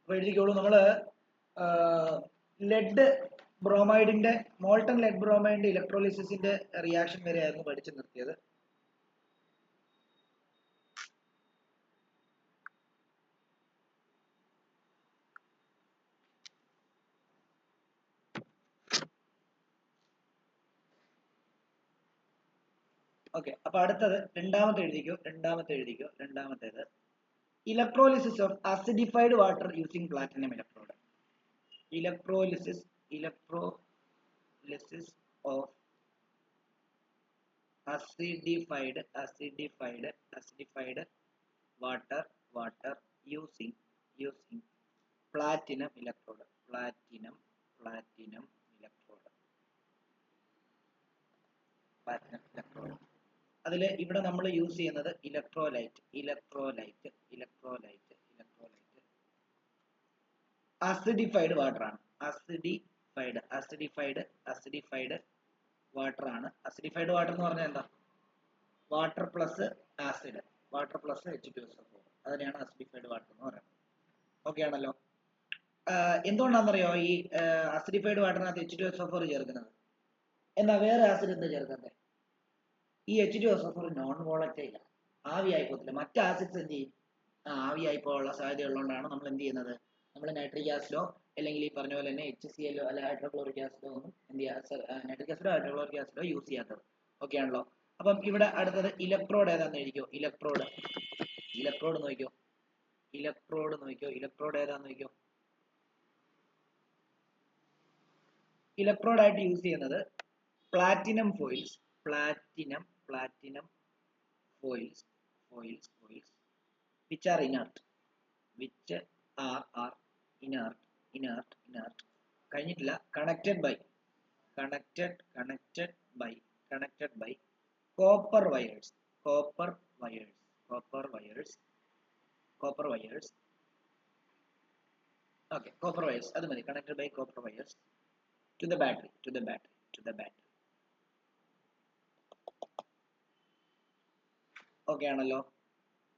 അപ്പോൾ എഴുതിക്കോളൂ. നമ്മൾ lead ബ്രോമൈഡിന്റെ molten lead ബ്രോമൈഡിന്റെ ഇലക്ട്രോലിസിന്റെ reaction വരെയായിരുന്നു പഠിച്ചു നിർത്തിയത്. ഓക്കെ, അപ്പൊ അടുത്തത് രണ്ടാമത്തേത് electrolysis of acidified water using platinum electrode. Electrolysis of acidified water using platinum electrode. അതിൽ ഇവിടെ നമ്മൾ യൂസ് ചെയ്യുന്നത് ഇലക്ട്രോലൈറ്റ് അസിഡിഫൈഡ് വാട്ടർ ആണ്. അസിഡിഫൈഡ് വാട്ടർ ആണ്. അസിഡിഫൈഡ് വാട്ടർ എന്ന് പറഞ്ഞാൽ എന്താ? Water plus acid, water plus H2SO4, അതിനെയാണ് അസിഡിഫൈഡ് വാട്ടർ എന്ന് പറയുന്നത്. ഓക്കെ ആണല്ലോ. എന്തുകൊണ്ടാണെന്നറിയോ ഈ അസിഡിഫൈഡ് വാട്ടറിനകത്ത് H2SO4 ചേർക്കുന്നത്? എന്നാ വേറെ ആസിഡ് എന്താ ചേർക്കുന്നത്? ഈ H2SO4 നോൺ വോളറ്റൈൽ, ആവിയായി പോകത്തില്ല. മറ്റ് ആസിഡ്സ് എന്ത് ചെയ്യും? ആവിയായി പോകാനുള്ള സാധ്യത ഉള്ളതുകൊണ്ടാണ് നമ്മൾ എന്ത് ചെയ്യുന്നത്? നമ്മൾ നൈട്രിക് ആസിഡോ അല്ലെങ്കിൽ ഈ പറഞ്ഞ പോലെ തന്നെ HCl അല്ലെ ഹൈഡ്രോക്ലോറിക് ആസിഡോ ഒന്നും എന്ത് ചെയ്യുക, നൈട്രിക് ആസിഡോ ഹൈഡ്രോക്ലോറിക് ആസിഡോ യൂസ് ചെയ്യാത്തത്. ഓക്കെ ആണല്ലോ. അപ്പം ഇവിടെ അടുത്തത് ഇലക്ട്രോഡ് ഏതാന്ന് എഴുതിക്കോ. ഇലക്ട്രോഡ് നോക്കിയോ. ഇലക്ട്രോഡ് ഏതാന്ന് നോക്കിയോ. ഇലക്ട്രോഡ് ആയിട്ട് യൂസ് ചെയ്യുന്നത് platinum foils, which are inert, കഴിഞ്ഞിട്ടില്ല. connected by copper wires, okay, copper wires, അത് മതി. connected by copper wires to the battery. Okay ആണല്ലോ.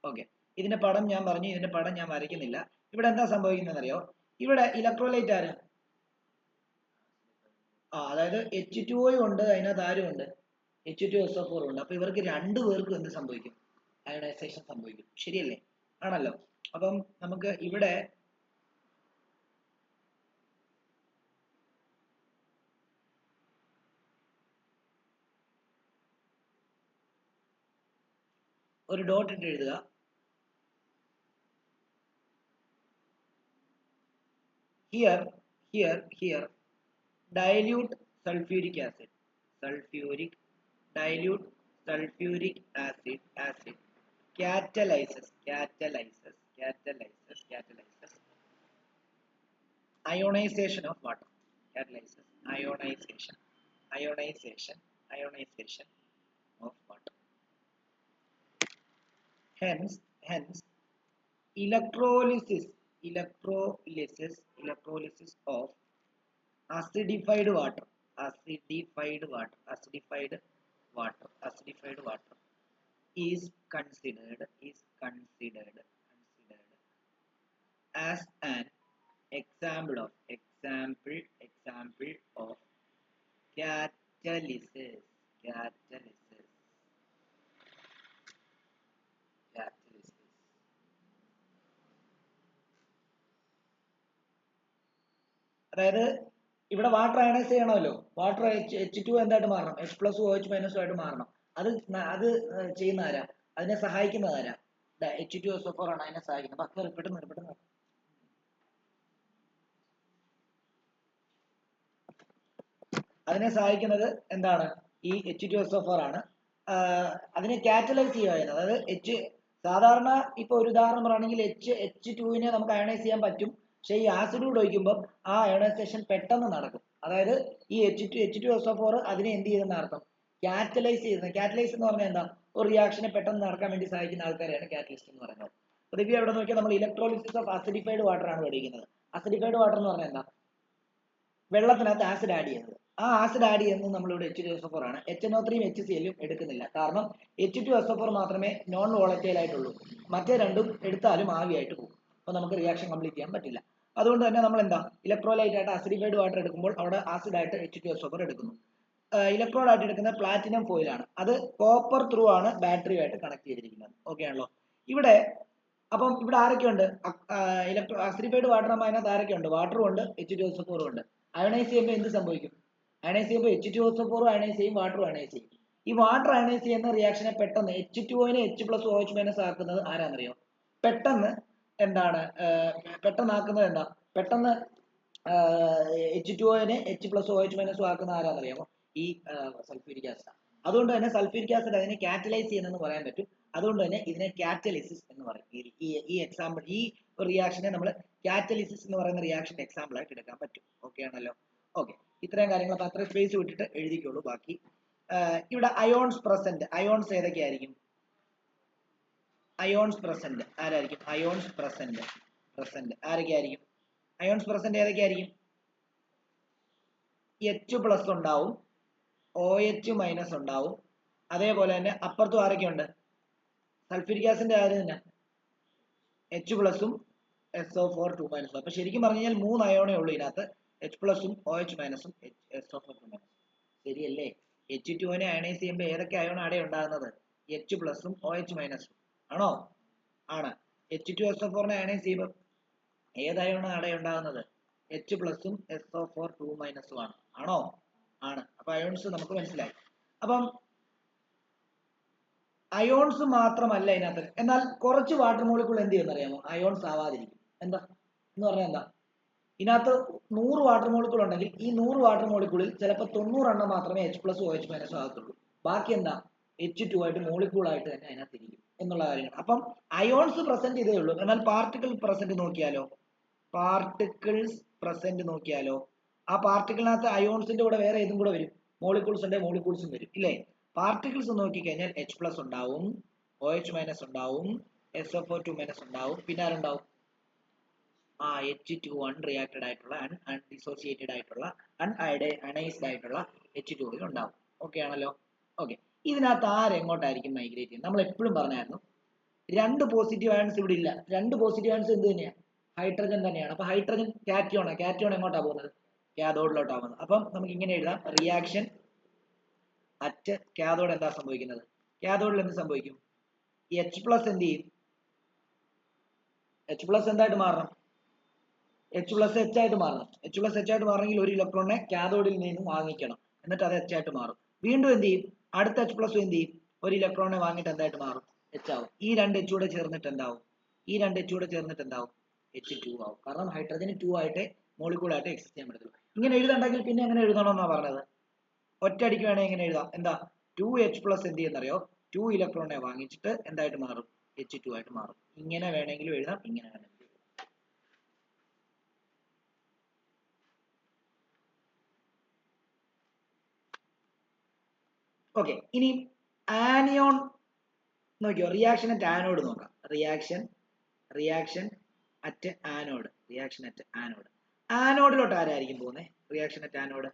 ഓക്കെ, ഇതിന്റെ പടം ഞാൻ പറഞ്ഞു, ഇതിന്റെ പടം ഞാൻ വരയ്ക്കുന്നില്ല. ഇവിടെ എന്താ സംഭവിക്കുന്നത് അറിയോ? ഇവിടെ ഇലക്ട്രോലൈറ്റ് ആര്? അതായത് H2O ഉണ്ട്, അതിനകത്ത് ആരും ഉണ്ട്, H2SO4 ഉണ്ട്. അപ്പൊ ഇവർക്ക് രണ്ടു പേർക്കും എന്ത് സംഭവിക്കും? അയണൈസേഷൻ സംഭവിക്കും. ശരിയല്ലേ? ആണല്ലോ. അപ്പം നമുക്ക് ഇവിടെ ഒരു ഡോട്ട് ഇട്ട് എഴുതുക. Here dilute sulfuric acid catalyzes ionization of water. Ionization of water. Hence electrolysis of acidified water is considered as an example of catalysis. അതായത് ഇവിടെ വാട്ടർ അയണൈസ് ചെയ്യണമല്ലോ. വാട്ടർ H2 എന്തായിട്ട് മാറണം? H+ OH- ആയിട്ട് മാറണം. അത് ചെയ്യുന്ന ആരാ? അതിനെ സഹായിക്കുന്നത് ആരാ? H2SO4 ആണ് അതിനെ സഹായിക്കുന്നത്. ബാക്കി പെട്ടെന്ന് അതിനെ സഹായിക്കുന്നത് എന്താണ്? ഈ H2SO4 ആണ്. അതിനെ കാറ്റലൈസ് ചെയ്യുക. അതായത് സാധാരണ ഇപ്പൊ ഒരു ഉദാഹരണം പറയുകയാണെങ്കിൽ H2നെ നമുക്ക് അയണൈസ് ചെയ്യാൻ പറ്റും. പക്ഷെ ഈ ആസിഡ് കൂടെ ഒഴിക്കുമ്പോൾ ആ അയണൈസേഷൻ പെട്ടെന്ന് നടക്കും. അതായത് ഈ H2SO4 അതിനെ എന്ത് ചെയ്തെന്ന് അർത്ഥം? കാറ്റലൈസ് ചെയ്യുന്നത്. കാറ്റലൈസ് എന്ന് പറഞ്ഞാൽ എന്താ? ഒരു റിയാക്ഷനെ പെട്ടെന്ന് നടക്കാൻ വേണ്ടി സഹായിക്കുന്ന ആൾക്കാരെയാണ് കാറ്റലിസ്റ്റ് എന്ന് പറയുന്നത്. റിവ്യൂ എവിടെ നോക്കിയാൽ നമ്മൾ ഇലക്ട്രോലിസിസ് ഓഫ് അസിഡിഫൈഡ് വാട്ടർ ആണ് പഠിക്കുന്നത്. അസിഡിഫൈഡ് വാട്ടർ എന്ന് പറഞ്ഞാൽ എന്താ? വെള്ളത്തിനകത്ത് ആസിഡ് ആഡ് ചെയ്യുന്നത്. ആ ആസിഡ് ആഡ് ചെയ്യുന്നത് നമ്മളിവിടെ H2SO4 ആണ്. HNO3 HCl എടുക്കുന്നില്ല. കാരണം H2SO4 മാത്രമേ നോൺ വോളറ്റൈൽ ആയിട്ടുള്ളൂ. മറ്റേ രണ്ടും എടുത്താലും ആവിയായിട്ട് പോകും. അപ്പൊ നമുക്ക് റിയാക്ഷൻ കംപ്ലീറ്റ് ചെയ്യാൻ പറ്റില്ല. അതുകൊണ്ട് തന്നെ നമ്മൾ എന്താ ഇലക്ട്രോലൈറ്റ് ആയിട്ട് അസിഡിഫൈഡ് വാട്ടർ എടുക്കുമ്പോൾ അവിടെ ആസിഡ് ആയിട്ട് H2SO4 എടുക്കുന്നു. ഇലക്ട്രോഡ് ആയിട്ട് എടുക്കുന്ന പ്ലാറ്റിനം ഫോയിലാണ്. അത് കോപ്പർ ത്രൂ ആണ് ബാറ്ററിയുമായിട്ട് കണക്ട് ചെയ്തിരിക്കുന്നത്. ഓക്കെ ആണല്ലോ. ഇവിടെ അപ്പം ഇവിടെ ആരൊക്കെയുണ്ട്? അസിഡിഫൈഡ് വാട്ടർ ആകുമ്പോൾ അതിനകത്ത് ആരൊക്കെയുണ്ട്? വാട്ടറും ഉണ്ട്, H2SO4 ഉണ്ട്. അയണൈസ് ചെയ്യുമ്പോൾ എന്ത് സംഭവിക്കും? അയണൈസ് ചെയ്യുമ്പോൾ H2SO4 അയണൈസ് ചെയ്യും, വാട്ടറും അയണൈസ് ചെയ്യും. ഈ വാട്ടർ അയണൈസ് ചെയ്യുന്ന റിയാക്ഷനെ പെട്ടെന്ന് H2O-നെ H+OH- ആക്കുന്നത് ആരാന്നറിയോ? പെട്ടെന്ന് എന്താണ് പെട്ടെന്നാക്കുന്നത് എന്താ? പെട്ടെന്ന് H2O-നെ H+OH- ആക്കുന്ന ആരാന്നറിയാമോ? ഈ സൾഫ്യൂരിക് ആസിഡ്. അതുകൊണ്ട് തന്നെ സൾഫ്യൂരിക് ആസിഡ് അതിനെ കാറ്റലൈസ് ചെയ്യുന്നെന്ന് പറയാൻ പറ്റും. അതുകൊണ്ട് തന്നെ ഇതിനെ കാറ്റലിസിസ് എന്ന് പറയും. ഈ എക്സാമ്പിൾ ഈ റിയാക്ഷനെ നമ്മൾ കാറ്റലിസിസ് എന്ന് പറയുന്ന റിയാക്ഷൻ എക്സാമ്പിൾ ആയിട്ട് എടുക്കാൻ പറ്റും. ഓക്കെ ആണല്ലോ. ഓക്കെ, ഇത്രയും കാര്യങ്ങൾ അപ്പൊ അത്ര സ്പേസ് വിട്ടിട്ട് എഴുതിക്കോളൂ. ബാക്കി ഇവിടെ അയോൺസ് പ്രസന്റ്. അയോൺസ് ഏതൊക്കെയായിരിക്കും? അയോൺസ് പ്രസന്റ് ആരായിരിക്കും? അയോൺസ് പ്രസന്റ് ആരൊക്കെയായിരിക്കും? അയോൺസ് പ്രസന്റ് ഏതൊക്കെയായിരിക്കും? H+ ഉണ്ടാവും, OH- ഉണ്ടാവും. അതേപോലെ തന്നെ അപ്പുറത്തും ആരൊക്കെയുണ്ട്? സൾഫ്യൂരിക് ആസിഡിന്റെ കാര്യം തന്നെ H+ഉം SO4 2-. അപ്പൊ ശരിക്കും പറഞ്ഞു കഴിഞ്ഞാൽ 3 അയോണേ ഉള്ളൂ ഇതിനകത്ത്, H+ഉം OH-ഉം SO4 2-. ശരിയല്ലേ? H2O-നെ അയണൈസ് ചെയ്യുമ്പോൾ ഏതൊക്കെ അയോൺ അവിടെ ഉണ്ടാകുന്നത്? H+ഉം OH-ഉം ആണോ? ആണ്. H2SO4-നെ അയണൈസ് ചെയ്യുമ്പോൾ ഏത് അയോണാണ് അവിടെ ഉണ്ടാകുന്നത്? H+ഉം SO4 2-ഉം ആണ്. ആണോ? ആണ്. അപ്പൊ അയോൺസ് നമുക്ക് മനസ്സിലായി. അപ്പം അയോൺസ് മാത്രമല്ല ഇതിനകത്ത്, എന്നാൽ കുറച്ച് വാട്ടർ മോളിക്കൂൾ എന്ത് ചെയ്യുമെന്ന് അറിയാമോ? അയോൺസ് ആവാതിരിക്കും. എന്താ എന്ന് പറഞ്ഞാൽ എന്താ? ഇതിനകത്ത് 100 വാട്ടർ മോളിക്കൂൾ ഉണ്ടെങ്കിൽ ഈ 100 വാട്ടർ മോളിക്കൂളിൽ ചിലപ്പോൾ 90 എണ്ണം മാത്രമേ H+ഉം OH- ആകത്തുള്ളൂ. ബാക്കി എന്താ? H2 ആയിട്ട് മോളിക്കൂൾ ആയിട്ട് തന്നെ അതിനകത്ത് ഇരിക്കും എന്നുള്ള കാര്യങ്ങൾ. അപ്പം അയോൺസ് പ്രസന്റ് ചെയ്തേ ഉള്ളൂ. എന്നാൽ പാർട്ടിക്കിൾ പ്രസന്റ് നോക്കിയാലോ? പാർട്ടിക്കിൾസ് പ്രസന്റ് നോക്കിയാലോ? ആ പാർട്ടിക്കിളിനകത്ത് അയോൺസിന്റെ കൂടെ വേറെ ഏതും കൂടെ വരും? മോളിക്കൂൾസ് ഉണ്ടെങ്കിൽ മോളിക്കൂൾസും വരും, ഇല്ലേ? പാർട്ടിക്കിൾസ് നോക്കിക്കഴിഞ്ഞാൽ H+ ഉണ്ടാവും, OH- ഉണ്ടാവും, SO4 2- ഉണ്ടാവും. പിന്നെ ആരുണ്ടാവും? H2 അൺറിയാക്റ്റഡ് ആയിട്ടുള്ള അൺഡിസോസിയേറ്റഡ് ആയിട്ടുള്ള അൺഅയണൈസ്ഡ് ആയിട്ടുള്ള H2 ഉണ്ടാവും. ഓക്കെ ആണല്ലോ. ഓക്കെ, ഇതിനകത്ത് ആരെങ്ങോട്ടായിരിക്കും മൈഗ്രേറ്റ് ചെയ്യുന്നത്? നമ്മൾ എപ്പോഴും പറഞ്ഞായിരുന്നു 2 പോസിറ്റീവ് അയൺസ് ഇവിടെ ഇല്ല. 2 പോസിറ്റീവ് അയൺസ് എന്ത് തന്നെയാണ്? ഹൈഡ്രജൻ തന്നെയാണ്. അപ്പൊ ഹൈഡ്രജൻ കാറ്റിയോൺ എങ്ങോട്ടാ പോകുന്നത്? കാഥോഡിലോട്ടാണ് പോകുന്നത്. അപ്പം നമുക്ക് ഇങ്ങനെ എഴുതാം, റിയാക്ഷൻ അറ്റ് കാഥോഡ് എന്താ സംഭവിക്കുന്നത്? കാഥോഡിൽ എന്ത് സംഭവിക്കും? H+ എന്ത് ചെയ്യും? H+ എന്തായിട്ട് മാറണം? H+ H ആയിട്ട് മാറണം. H+ H ആയിട്ട് മാറണമെങ്കിൽ ഒരു ഇലക്ട്രോണിനെ കാഥോഡിൽ നിന്ന് വാങ്ങിക്കണം, എന്നിട്ട് അത് H ആയിട്ട് മാറും. വീണ്ടും എന്ത് ചെയ്യും? അടുത്ത H+ എന്ത് ചെയ്യും? ഒരു ഇലക്ട്രോണിനെ വാങ്ങിയിട്ട് എന്തായിട്ട് മാറും? H ആവും. ഈ 2 H കൂടെ ചേർന്നിട്ട് എന്താവും? H2 ആവും. കാരണം ഹൈഡ്രജന് 2 ആയിട്ട് മോളിക്കൂൾ ആയിട്ട് എക്സിസ്റ്റ് ചെയ്യാൻ പറ്റത്തുള്ളൂ. ഇങ്ങനെ എഴുതണ്ടെങ്കിൽ പിന്നെ എങ്ങനെ എഴുതണമെന്നാ പറഞ്ഞത്? ഒറ്റയടിക്ക് വേണമെങ്കിൽ എങ്ങനെ എഴുതാം? എന്താ? 2H+ എന്ത് ചെയ്യുന്നറിയോ? 2 ഇലക്ട്രോണിനെ വാങ്ങിച്ചിട്ട് എന്തായിട്ട് മാറും? H2 ആയിട്ട് മാറും. ഇങ്ങനെ വേണമെങ്കിലും എഴുതാം, ഇങ്ങനെ വേണമെങ്കിലും. ഓക്കെ, ഇനി ആനിയോൺ നോക്കിയോ? റിയാക്ഷൻ അറ്റ് ആനോഡ് നോക്കാം. Reaction at anode. ആനോഡിലോട്ട് ആരായിരിക്കും പോകുന്നത്? റിയാക്ഷൻ അറ്റ് ആനോഡ്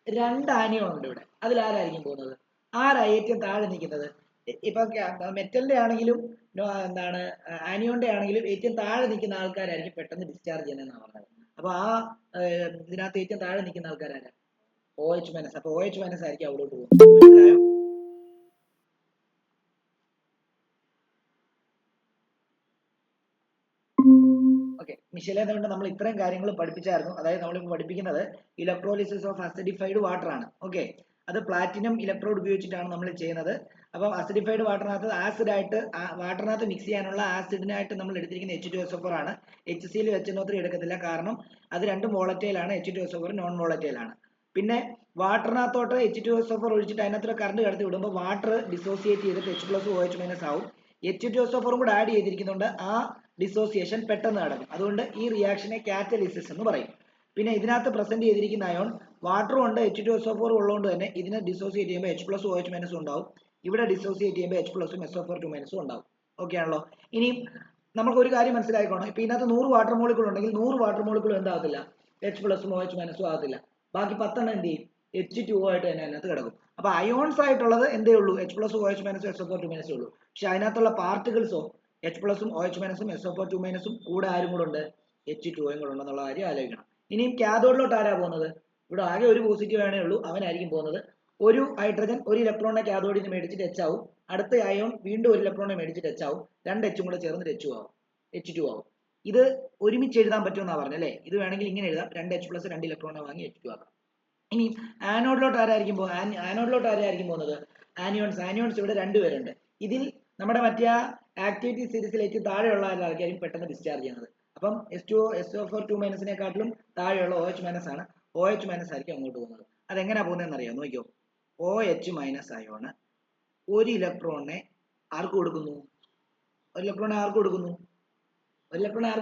2 ആനിയോൺ ഉണ്ട് ഇവിടെ. അതിൽ ആരായിരിക്കും പോകുന്നത്? ആരാ ഏറ്റവും താഴെ നിൽക്കുന്നത്? ഇപ്പൊ മെറ്റലിന്റെ ആണെങ്കിലും എന്താണ് ആനിയോന്റെ ആണെങ്കിലും ഏറ്റവും താഴെ നിൽക്കുന്ന ആൾക്കാരായിരിക്കും പെട്ടെന്ന് ഡിസ്ചാർജ് ചെയ്യുന്നതെന്നാണ് പറഞ്ഞത്. അപ്പൊ ഇതിനകത്ത് ഏറ്റവും താഴെ നിൽക്കുന്ന ആൾക്കാരാണ് OH-. അപ്പൊ OH- ആയിരിക്കും അവിടോട്ട് പോകുന്നത്. മനസ്സിലായോ? ഓക്കെ, മിഷേലെ കൊണ്ട് നമ്മൾ ഇത്രയും കാര്യങ്ങൾ പഠിപ്പിച്ചായിരുന്നു. അതായത് നമ്മളിപ്പോൾ പഠിപ്പിക്കുന്നത് ഇലക്ട്രോലിസിസ് ഓഫ് അസിഡിഫൈഡ് വാട്ടർ ആണ്. ഓക്കെ, അത് പ്ലാറ്റിനം ഇലക്ട്രോഡ് ഉപയോഗിച്ചിട്ടാണ് നമ്മൾ ചെയ്യുന്നത്. അപ്പം അസിഡിഫൈഡ് വാട്ടറിനകത്ത് ആസിഡ് ആയിട്ട് വാട്ടറിനകത്ത് മിക്സ് ചെയ്യാനുള്ള ആസിഡിനായിട്ട് നമ്മൾ എടുത്തിരിക്കുന്ന H2SO4 ആണ്. HCl HNO3 എടുക്കത്തില്ല, കാരണം അത് രണ്ടും വോളറ്റൈൽ ആണ്. H2SO4 നോൺ വോളറ്റൈൽ ആണ്. പിന്നെ വാട്ടറിനകത്തോട്ട് H2SO4 ഒഴിച്ചിട്ട് അതിനകത്ത് കറണ്ട് കടത്തി വിടുമ്പോൾ വാട്ടർ ഡിസോസിയേറ്റ് ചെയ്തിട്ട് H+ OH- ആവും. H2SO4 കൂടെ ആഡ് ചെയ്തിരിക്കുന്നുണ്ട്. ആ ഡിസോസിയേഷൻ പെട്ടെന്ന് നടക്കും. അതുകൊണ്ട് ഈ റിയാക്ഷനെ കാറ്റലിസിസ് എന്ന് പറയും. പിന്നെ ഇതിനകത്ത് പ്രസന്റ് ചെയ്തിരിക്കുന്ന അയോൺ വാട്ടറും ഉണ്ട്, H2SO4 ഉള്ളതുകൊണ്ട് തന്നെ ഇതിനെ ഡിസോസിയേറ്റ് ചെയ്യുമ്പോൾ H+ OH- ഉണ്ടാവും. ഇവിടെ ഡിസോസിയേറ്റ് ചെയ്യുമ്പോൾ H+ഉം SO4 2- ഉണ്ടാവും. ഓക്കെ ആണല്ലോ. ഇനി നമുക്ക് ഒരു കാര്യം മനസ്സിലാക്കണം. ഇപ്പൊ ഇതിനകത്ത് 100 വാട്ടർ മോളിക്കൂൾ ഉണ്ടെങ്കിൽ 100 വാട്ടർ മോളിക്കൂൾ എന്താകത്തില്ല? H+ഉം OH- ആകത്തില്ല. ബാക്കി 10 എണ്ണം എന്ത് ചെയ്യും? H2O ആയിട്ട് തന്നെ അതിനകത്ത് കിടക്കും. അപ്പൊ അയോൺസ് ആയിട്ടുള്ളത് എന്തേ ഉള്ളൂ? H+, OH- SO4 2- ഉള്ളൂ. പക്ഷെ അതിനകത്തുള്ള പാർട്ടിക്കിൾസോ H+ഉം OH- SO4 2- കൂടെ ആരും കൂടെ ഉണ്ട്? H2O കൂടെ ഉണ്ടെന്നുള്ള കാര്യം ആലോചിക്കണം. ഇനിയും കാഥോഡിലോട്ട് ആരാ പോകുന്നത്? ഇവിടെ ആകെ ഒരു പോസിറ്റീവ് ആണേ ഉള്ളൂ, അവനായിരിക്കും പോകുന്നത്. ഒരു ഹൈഡ്രജൻ ഒരു ഇലക്ട്രോണിനെ കാഥോഡിൽ നിന്ന് മേടിച്ചിട്ട് H ആവും, അടുത്ത അയോൺ വീണ്ടും ഒരു ഇലക്ട്രോണിനെ മേടിച്ചിട്ട് H ആവും, രണ്ട് H കൂടെ ചേർന്ന് H2 ആവും. ഇത് ഒരുമിച്ച് എഴുതാൻ പറ്റുമെന്നാണ് പറഞ്ഞല്ലേ. ഇത് വേണമെങ്കിൽ ഇങ്ങനെ എഴുതാം, 2H പ്ലസ് 2 ഇലക്ട്രോണിനെ വാങ്ങി H2 ആക്കാം. ഇനി ആനോഡിലോട്ട് ആരായിരിക്കും പോകുന്നത്? ആനിയോൺസ് ഇവിടെ രണ്ടുപേരുണ്ട്. ഇതിൽ നമ്മുടെ മറ്റേ ആക്ടിവിറ്റി സീരീസിലേക്ക് താഴെയുള്ള ആൾക്കാരും പെട്ടെന്ന് ഡിസ്ചാർജ് ചെയ്യുന്നത്. അപ്പം SO4 താഴെയുള്ള OH മൈനസ് ആണ്. OH മൈനസ് ആയിരിക്കും അങ്ങോട്ട് പോകുന്നത്. അതെങ്ങനെയാ പോകുന്നതെന്ന് അറിയാം, നോക്കിയോ. OH മൈനസ് അയോണ് ഒരു ഇലക്ട്രോണിനെ ആർക്ക് കൊടുക്കുന്നു? ഒരു ഇലക്ട്രോണിനെ ആർക്ക്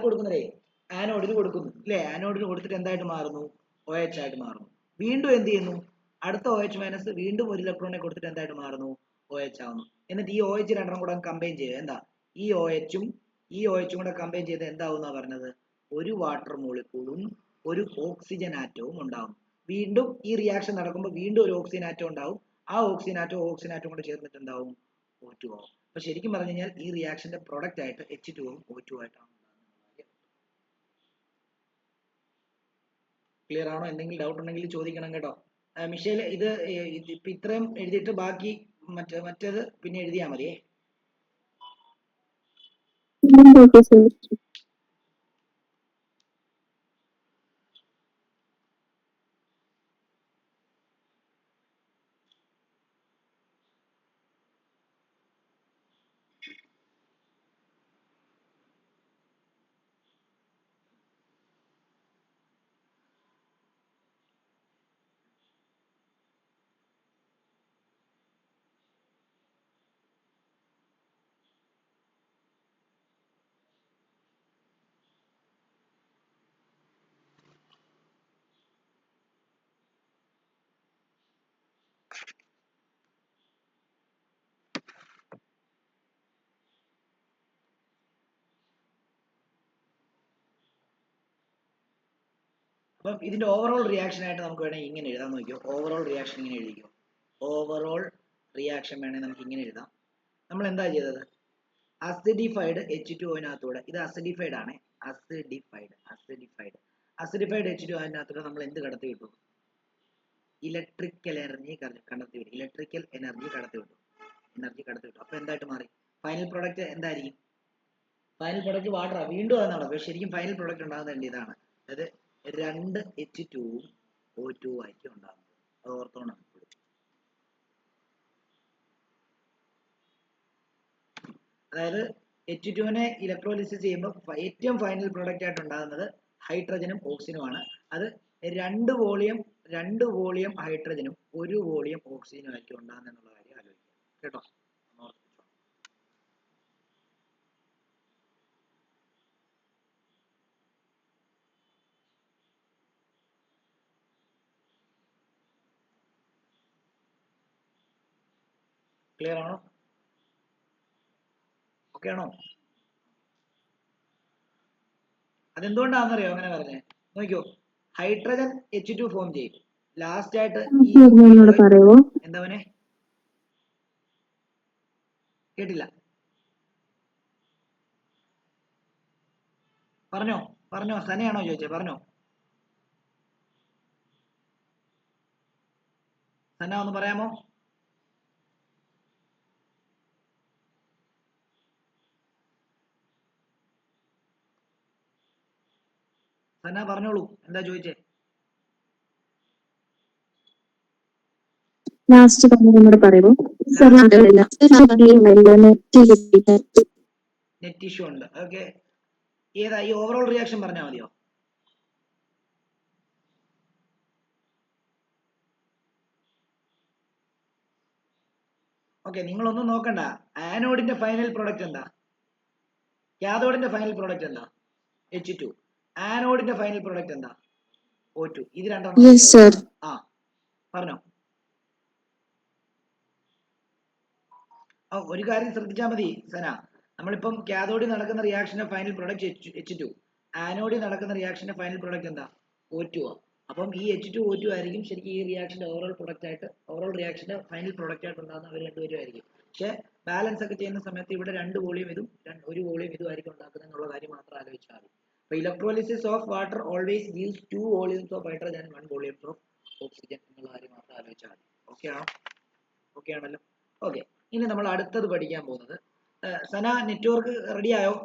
കൊടുക്കുന്നതേ? ആനോഡിന് കൊടുക്കുന്നു അല്ലേ? ആനോഡിന് കൊടുത്തിട്ട് എന്തായിട്ട് മാറുന്നു? OH ആയിട്ട് മാറുന്നു. വീണ്ടും എന്ത് ചെയ്യുന്നു? അടുത്ത OH മൈനസ് വീണ്ടും ഒരു ഇലക്ട്രോണിനെ കൊടുത്തിട്ട് എന്തായിട്ട് മാറുന്നു? OH ആവുന്നു. എന്നിട്ട് ഈ OH രണ്ടെണ്ണം കൂടെ കമ്പൈൻ ചെയ്യുക. എന്താ? ഈ OH ഉം കൂടെ കമ്പൈൻ ചെയ്ത് എന്താവുന്ന പറഞ്ഞത്? ഒരു വാട്ടർ മോളിക്യൂളും ഒരു ഓക്സിജൻ ആറ്റവും ഉണ്ടാവും. വീണ്ടും ഈ റിയാക്ഷൻ നടക്കുമ്പോൾ വീണ്ടും ഒരു ഓക്സിജൻ ആറ്റം ഉണ്ടാവും. ആ ഓക്സിജൻ ആറ്റവും കൂടെ ചേർന്നിട്ട് എന്താവും? O2 ആവും. അപ്പൊ ശരിക്കും പറഞ്ഞു കഴിഞ്ഞാൽ ഈ റിയാക്ഷന്റെ പ്രൊഡക്റ്റ് ആയിട്ട് H2 ഉം O2 ആയിട്ടാണ്. ക്ലിയർ ആണോ? എന്തെങ്കിലും ഡൗട്ട് ഉണ്ടെങ്കിൽ ചോദിക്കണം കേട്ടോ. മിഷേൽ ഇത് ഇപ്പൊ ഇത്രയും എഴുതിയിട്ട് ബാക്കി മറ്റേത് പിന്നെ എഴുതിയാൽ മതിയേ. അപ്പം ഇതിന്റെ ഓവറോൾ റിയാക്ഷൻ ആയിട്ട് നമുക്ക് വേണമെങ്കിൽ ഇങ്ങനെ എഴുതാൻ നോക്കിയോ. ഓവറോൾ റിയാക്ഷൻ ഇങ്ങനെ എഴുതിക്കോ. ഓവറോൾ റിയാക്ഷൻ വേണമെങ്കിൽ നമുക്ക് ഇങ്ങനെ എഴുതാം. നമ്മൾ എന്താ ചെയ്തത്? അസിഡിഫൈഡ് H2O-നകത്തൂടെ, ഇത് അസിഡിഫൈഡ് ആണ്, അസിഡിഫൈഡ് H2O അതിനകത്തൂടെ നമ്മൾ എന്ത് കടത്തി വിട്ടു? ഇലക്ട്രിക്കൽ എനർജി കടത്തി വിട്ടു. അപ്പൊ എന്തായിട്ട് മാറി? ഫൈനൽ പ്രോഡക്റ്റ് എന്തായിരിക്കും? ഫൈനൽ പ്രോഡക്റ്റ് വാട്ടർ വീണ്ടും അതാണ്. പക്ഷെ ശരിക്കും ഫൈനൽ പ്രോഡക്റ്റ് ഉണ്ടാകുന്നത് ഇതാണ്, അതായത് 2 H2 ഉം O2 ആയിരിക്കും ഉണ്ടാകുന്നത്. അത് ഓർത്തോണം. അതായത് H2നെ ഇലക്ട്രോലിസിസ് ചെയ്യുമ്പോൾ ഏറ്റവും ഫൈനൽ പ്രോഡക്റ്റ് ആയിട്ട് ഉണ്ടാകുന്നത് ഹൈഡ്രജനും ഓക്സിജനുമാണ്. അത് 2 വോളിയം ഹൈഡ്രജനും 1 വോളിയം ഓക്സിജനും ആയിരിക്കും ഉണ്ടാകുന്നത് എന്നുള്ള കാര്യം ആലോചിക്കുക കേട്ടോ. ക്ലിയർ ആണോ? ഓക്കെ ആണോ? അതെന്തുകൊണ്ടാണെന്നറിയോ അങ്ങനെ പറഞ്ഞേ? നോക്കിയോ, ഹൈഡ്രജൻ H2 ഫോം ചെയ്യും. ലാസ്റ്റ് ആയിട്ട് എന്താ മോനെ? കേട്ടില്ല. പറഞ്ഞോ സനയാണോ ചോദിച്ചേ? പറഞ്ഞോ സന, ഒന്ന് പറയാമോ? സന പറഞ്ഞോളൂ, എന്താ ചോദിച്ചേ? ലാസ്റ്റ് പറയുമോ? നെറ്റ് ഇഷ്യൂ ഉണ്ട്. ഓക്കെ, ഏതാ ഈ ഓവറോൾ റിയാക്ഷൻ പറഞ്ഞാൽ മതിയോ? ഓക്കെ, നിങ്ങളൊന്നും നോക്കണ്ട. ആനോഡിന്റെ ഫൈനൽ പ്രോഡക്റ്റ് എന്താ? കാഥോഡിന്റെ ഫൈനൽ പ്രോഡക്റ്റ് എന്താ? H2. ആനോഡിന്റെ ഫൈനൽ പ്രോഡക്റ്റ് എന്താ? O2. ഇത് രണ്ടെണ്ണം. ആ പറഞ്ഞോ. ഒരു കാര്യം ശ്രദ്ധിച്ചാൽ മതി സന, നമ്മളിപ്പം കാഥോഡിൽ നടക്കുന്ന റിയാക്ഷന്റെ ഫൈനൽ പ്രോഡക്റ്റ് H2, ആനോഡിൽ നടക്കുന്ന റിയാക്ഷന്റെ ഫൈനൽ പ്രോഡക്റ്റ് എന്താ? O2 ആ. അപ്പം ഈ H2 O2 ആയിരിക്കും ശരിക്കും ഈ റിയാക്ഷന്റെ ഓവറോൾ റിയാക്ഷന്റെ ഫൈനൽ പ്രോഡക്റ്റ് ആയിട്ട് ഉണ്ടാകുന്ന അവർ രണ്ടുപേരും ആയിരിക്കും. പക്ഷെ ബാലൻസ് ഒക്കെ ചെയ്യുന്ന സമയത്ത് ഇവിടെ 2 വോളിയം ഇതും 1 വോളിയം ഇതും ആയിരിക്കും ഉണ്ടാക്കുന്നത് എന്നുള്ള കാര്യം മാത്രം ആലോചിച്ചാൽ മതി. അപ്പോൾ electrolysis of water always gives 2 volumes of hydrogen and 1 volume of oxygen എന്നുള്ള കാര്യം മാത്രം ആലോചിച്ചാൽ മതി. ഓക്കെ ആണോ? ഓക്കെ ആണല്ലോ. ഓക്കെ, ഇനി നമ്മൾ അടുത്തത് പഠിക്കാൻ പോകുന്നത് സന, നെറ്റ്വർക്ക് റെഡി ആയോ?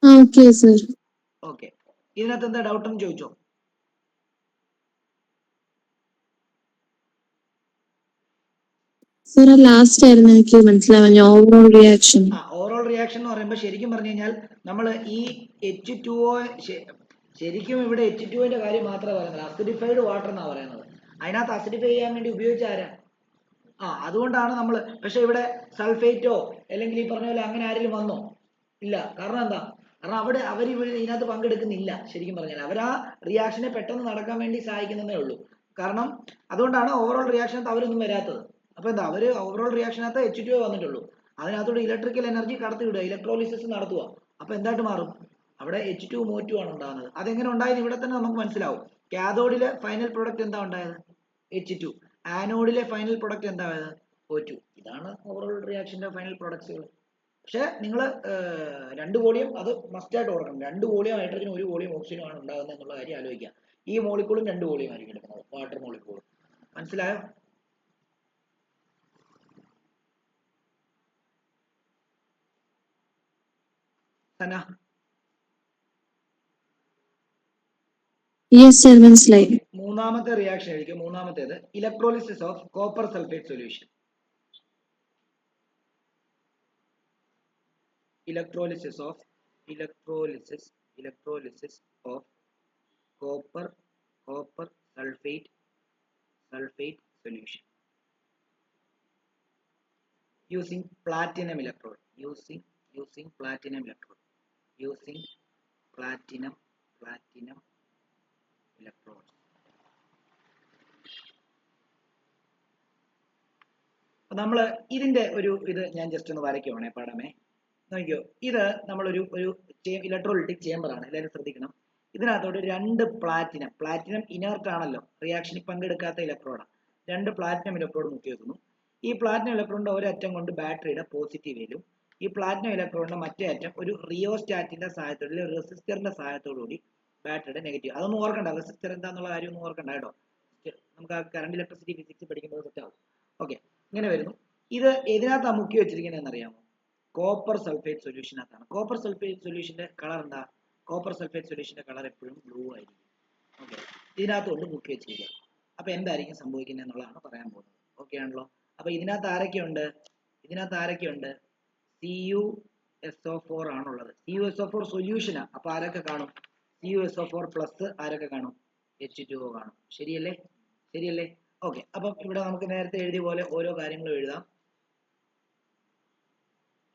Okay sir. ഓക്കെ, ഇതിനകത്ത് എന്താ ഡൗട്ട് എന്ന് ചോദിച്ചോ. സർ ലാസ്റ്റ് ആയിരുന്നു എനിക്ക് മനസ്സിലാവാൻ, ഓവറോൾ റിയാക്ഷൻ. ഓവറോൾ റിയാക്ഷൻ എന്ന് പറയുമ്പോൾ ശരിക്കും പറഞ്ഞു കഴിഞ്ഞാൽ നമ്മൾ ഈ H2O ശരിക്കും ഇവിടെ H2O കാര്യം മാത്രമേ പറയുന്നത്, അസിഡിഫൈഡ് വാട്ടർ എന്നാണ് പറയുന്നത്. അതിനകത്ത് അസിഡിഫൈ ചെയ്യാൻ വേണ്ടി ഉപയോഗിച്ച ആരാ? അതുകൊണ്ടാണ് നമ്മൾ, പക്ഷെ ഇവിടെ സൾഫേറ്റോ അല്ലെങ്കിൽ ഈ പറഞ്ഞ പോലെ അങ്ങനെ ആരെങ്കിലും വന്നോ? ഇല്ല. കാരണം എന്താ? കാരണം അവർ ഇതിനകത്ത് പങ്കെടുക്കുന്നില്ല. ശരിക്കും പറഞ്ഞാൽ അവർ ആ റിയാക്ഷനെ പെട്ടെന്ന് നടക്കാൻ വേണ്ടി സഹായിക്കുന്നതേ ഉള്ളൂ. കാരണം അതുകൊണ്ടാണ് ഓവറോൾ റിയാക്ഷനകത്ത് അവരൊന്നും വരാത്തത്. അപ്പൊ എന്താ, അവര് ഓവറോൾ റിയാക്ഷനകത്ത് H2O വന്നിട്ടുള്ളൂ. അതിനകത്തോട് ഇലക്ട്രിക്കൽ എനർജി കടത്തി വിടുക, ഇലക്ട്രോളിസിസ് നടത്തുക. അപ്പൊ എന്തായിട്ട് മാറും? അവിടെ H2O2 ആണ് ഉണ്ടാകുന്നത്. അതെങ്ങനെ ഉണ്ടായത് ഇവിടെ തന്നെ നമുക്ക് മനസ്സിലാവും. കാഥോഡിലെ ഫൈനൽ പ്രൊഡക്റ്റ് എന്താ ഉണ്ടായത്? H2. ആനോഡിലെ ഫൈനൽ പ്രൊഡക്റ്റ് എന്തായത്? O2. ഇതാണ് ഓവറോൾ റിയാക്ഷന്റെ ഫൈനൽ പ്രൊഡക്ട്സുകൾ. പക്ഷെ നിങ്ങൾ 2 വോളിയം അത് മസ്റ്റ് ആയിട്ട് ഓർക്കണം. 2 വോളിയം ഹൈഡ്രജനും 1 വോളിയം ഓക്സിജനും ആണ് ഉണ്ടാകുന്നത് എന്നുള്ള കാര്യം ആലോചിക്കുക. ഈ മോളിക്കൂളും 2 വോളിയം ആയിരിക്കും എടുക്കുന്നത്, വാട്ടർ മോളിക്കൂൾ. മനസ്സിലായോ? സന? യെസ് സർ, മനസ്സിലായി. മൂന്നാമത്തെ റിയാക്ഷൻ ആയിരിക്കും. മൂന്നാമത്തേത് electrolysis of copper sulphate solution. Electrolysis of copper sulfate solution using platinum electrode. Using platinum electrode. നമ്മൾ ഇതിന്റെ ഇത് ഞാൻ ജസ്റ്റ് ഒന്ന് വരയ്ക്കുവാണേ പടമേ. നോക്കിയോ, ഇത് നമ്മളൊരു ഇലക്ട്രോലൈറ്റിക് ചേമ്പർ ആണ്. എല്ലാവരും ശ്രദ്ധിക്കണം. ഇതിനകത്തോട്ട് 2 പ്ലാറ്റിനം ഇനേർട്ട് ആണല്ലോ, റിയാക്ഷനിൽ പങ്കെടുക്കാത്ത ഇലക്ട്രോഡാണ്. 2 പ്ലാറ്റിനം ഇലക്ട്രോഡ് മുക്കി വെക്കുന്നു. ഈ പ്ലാറ്റിനം ഇലക്ട്രോഡിന്റെ ഒരറ്റം കൊണ്ട് ബാറ്ററിയുടെ പോസിറ്റീവിലും ഈ പ്ലാറ്റിനം ഇലക്ട്രോഡിന്റെ മറ്റേ അറ്റം ഒരു റിയോസ്റ്റാറ്റിന്റെ സഹായത്തോടെ, റെസിസ്റ്ററിന്റെ സഹായത്തോടുകൂടി ബാറ്ററിയുടെ നെഗറ്റീവ്. അതൊന്നും ഓർക്കണ്ട, റെസിസ്റ്റർ എന്താന്നുള്ള കാര്യം ഒന്നും ഓർക്കണ്ട കേട്ടോ. നമുക്ക് ആ കറണ്ട് ഇലക്ട്രിസിറ്റി ഫിസിക്സ് പഠിക്കുമ്പോൾ സെറ്റ് ആവും. ഓക്കെ, ഇങ്ങനെ വരുന്നു. ഇത് ഏതിനകത്താണ് മുക്കി വെച്ചിരിക്കുന്നതെന്ന് അറിയാമോ? കോപ്പർ സൾഫേറ്റ് സൊല്യൂഷനകത്താണ്. കോപ്പർ സൾഫേറ്റ് സൊല്യൂഷന്റെ കളർ എന്താ? കോപ്പർ സൾഫേറ്റ് സൊല്യൂഷന്റെ കളർ എപ്പോഴും ബ്ലൂ ആയിരിക്കും. ഓക്കെ, ഇതിനകത്തോണ്ട് മുക്കി വെച്ചിരിക്കുക. അപ്പൊ എന്തായിരിക്കും സംഭവിക്കുന്നത് എന്നുള്ളതാണ് പറയാൻ പോകുന്നത്. ഓക്കെ ആണല്ലോ. അപ്പൊ ഇതിനകത്ത് ആരൊക്കെയുണ്ട്? CuSO4 ആണുള്ളത്. CuSO4 സൊല്യൂഷനാ. അപ്പൊ ആരൊക്കെ കാണും? CuSO4 പ്ലസ് ആരൊക്കെ കാണും? H2O കാണും. ശരിയല്ലേ? ഓക്കെ, അപ്പം ഇവിടെ നമുക്ക് നേരത്തെ എഴുതിയ പോലെ ഓരോ കാര്യങ്ങളും എഴുതാം.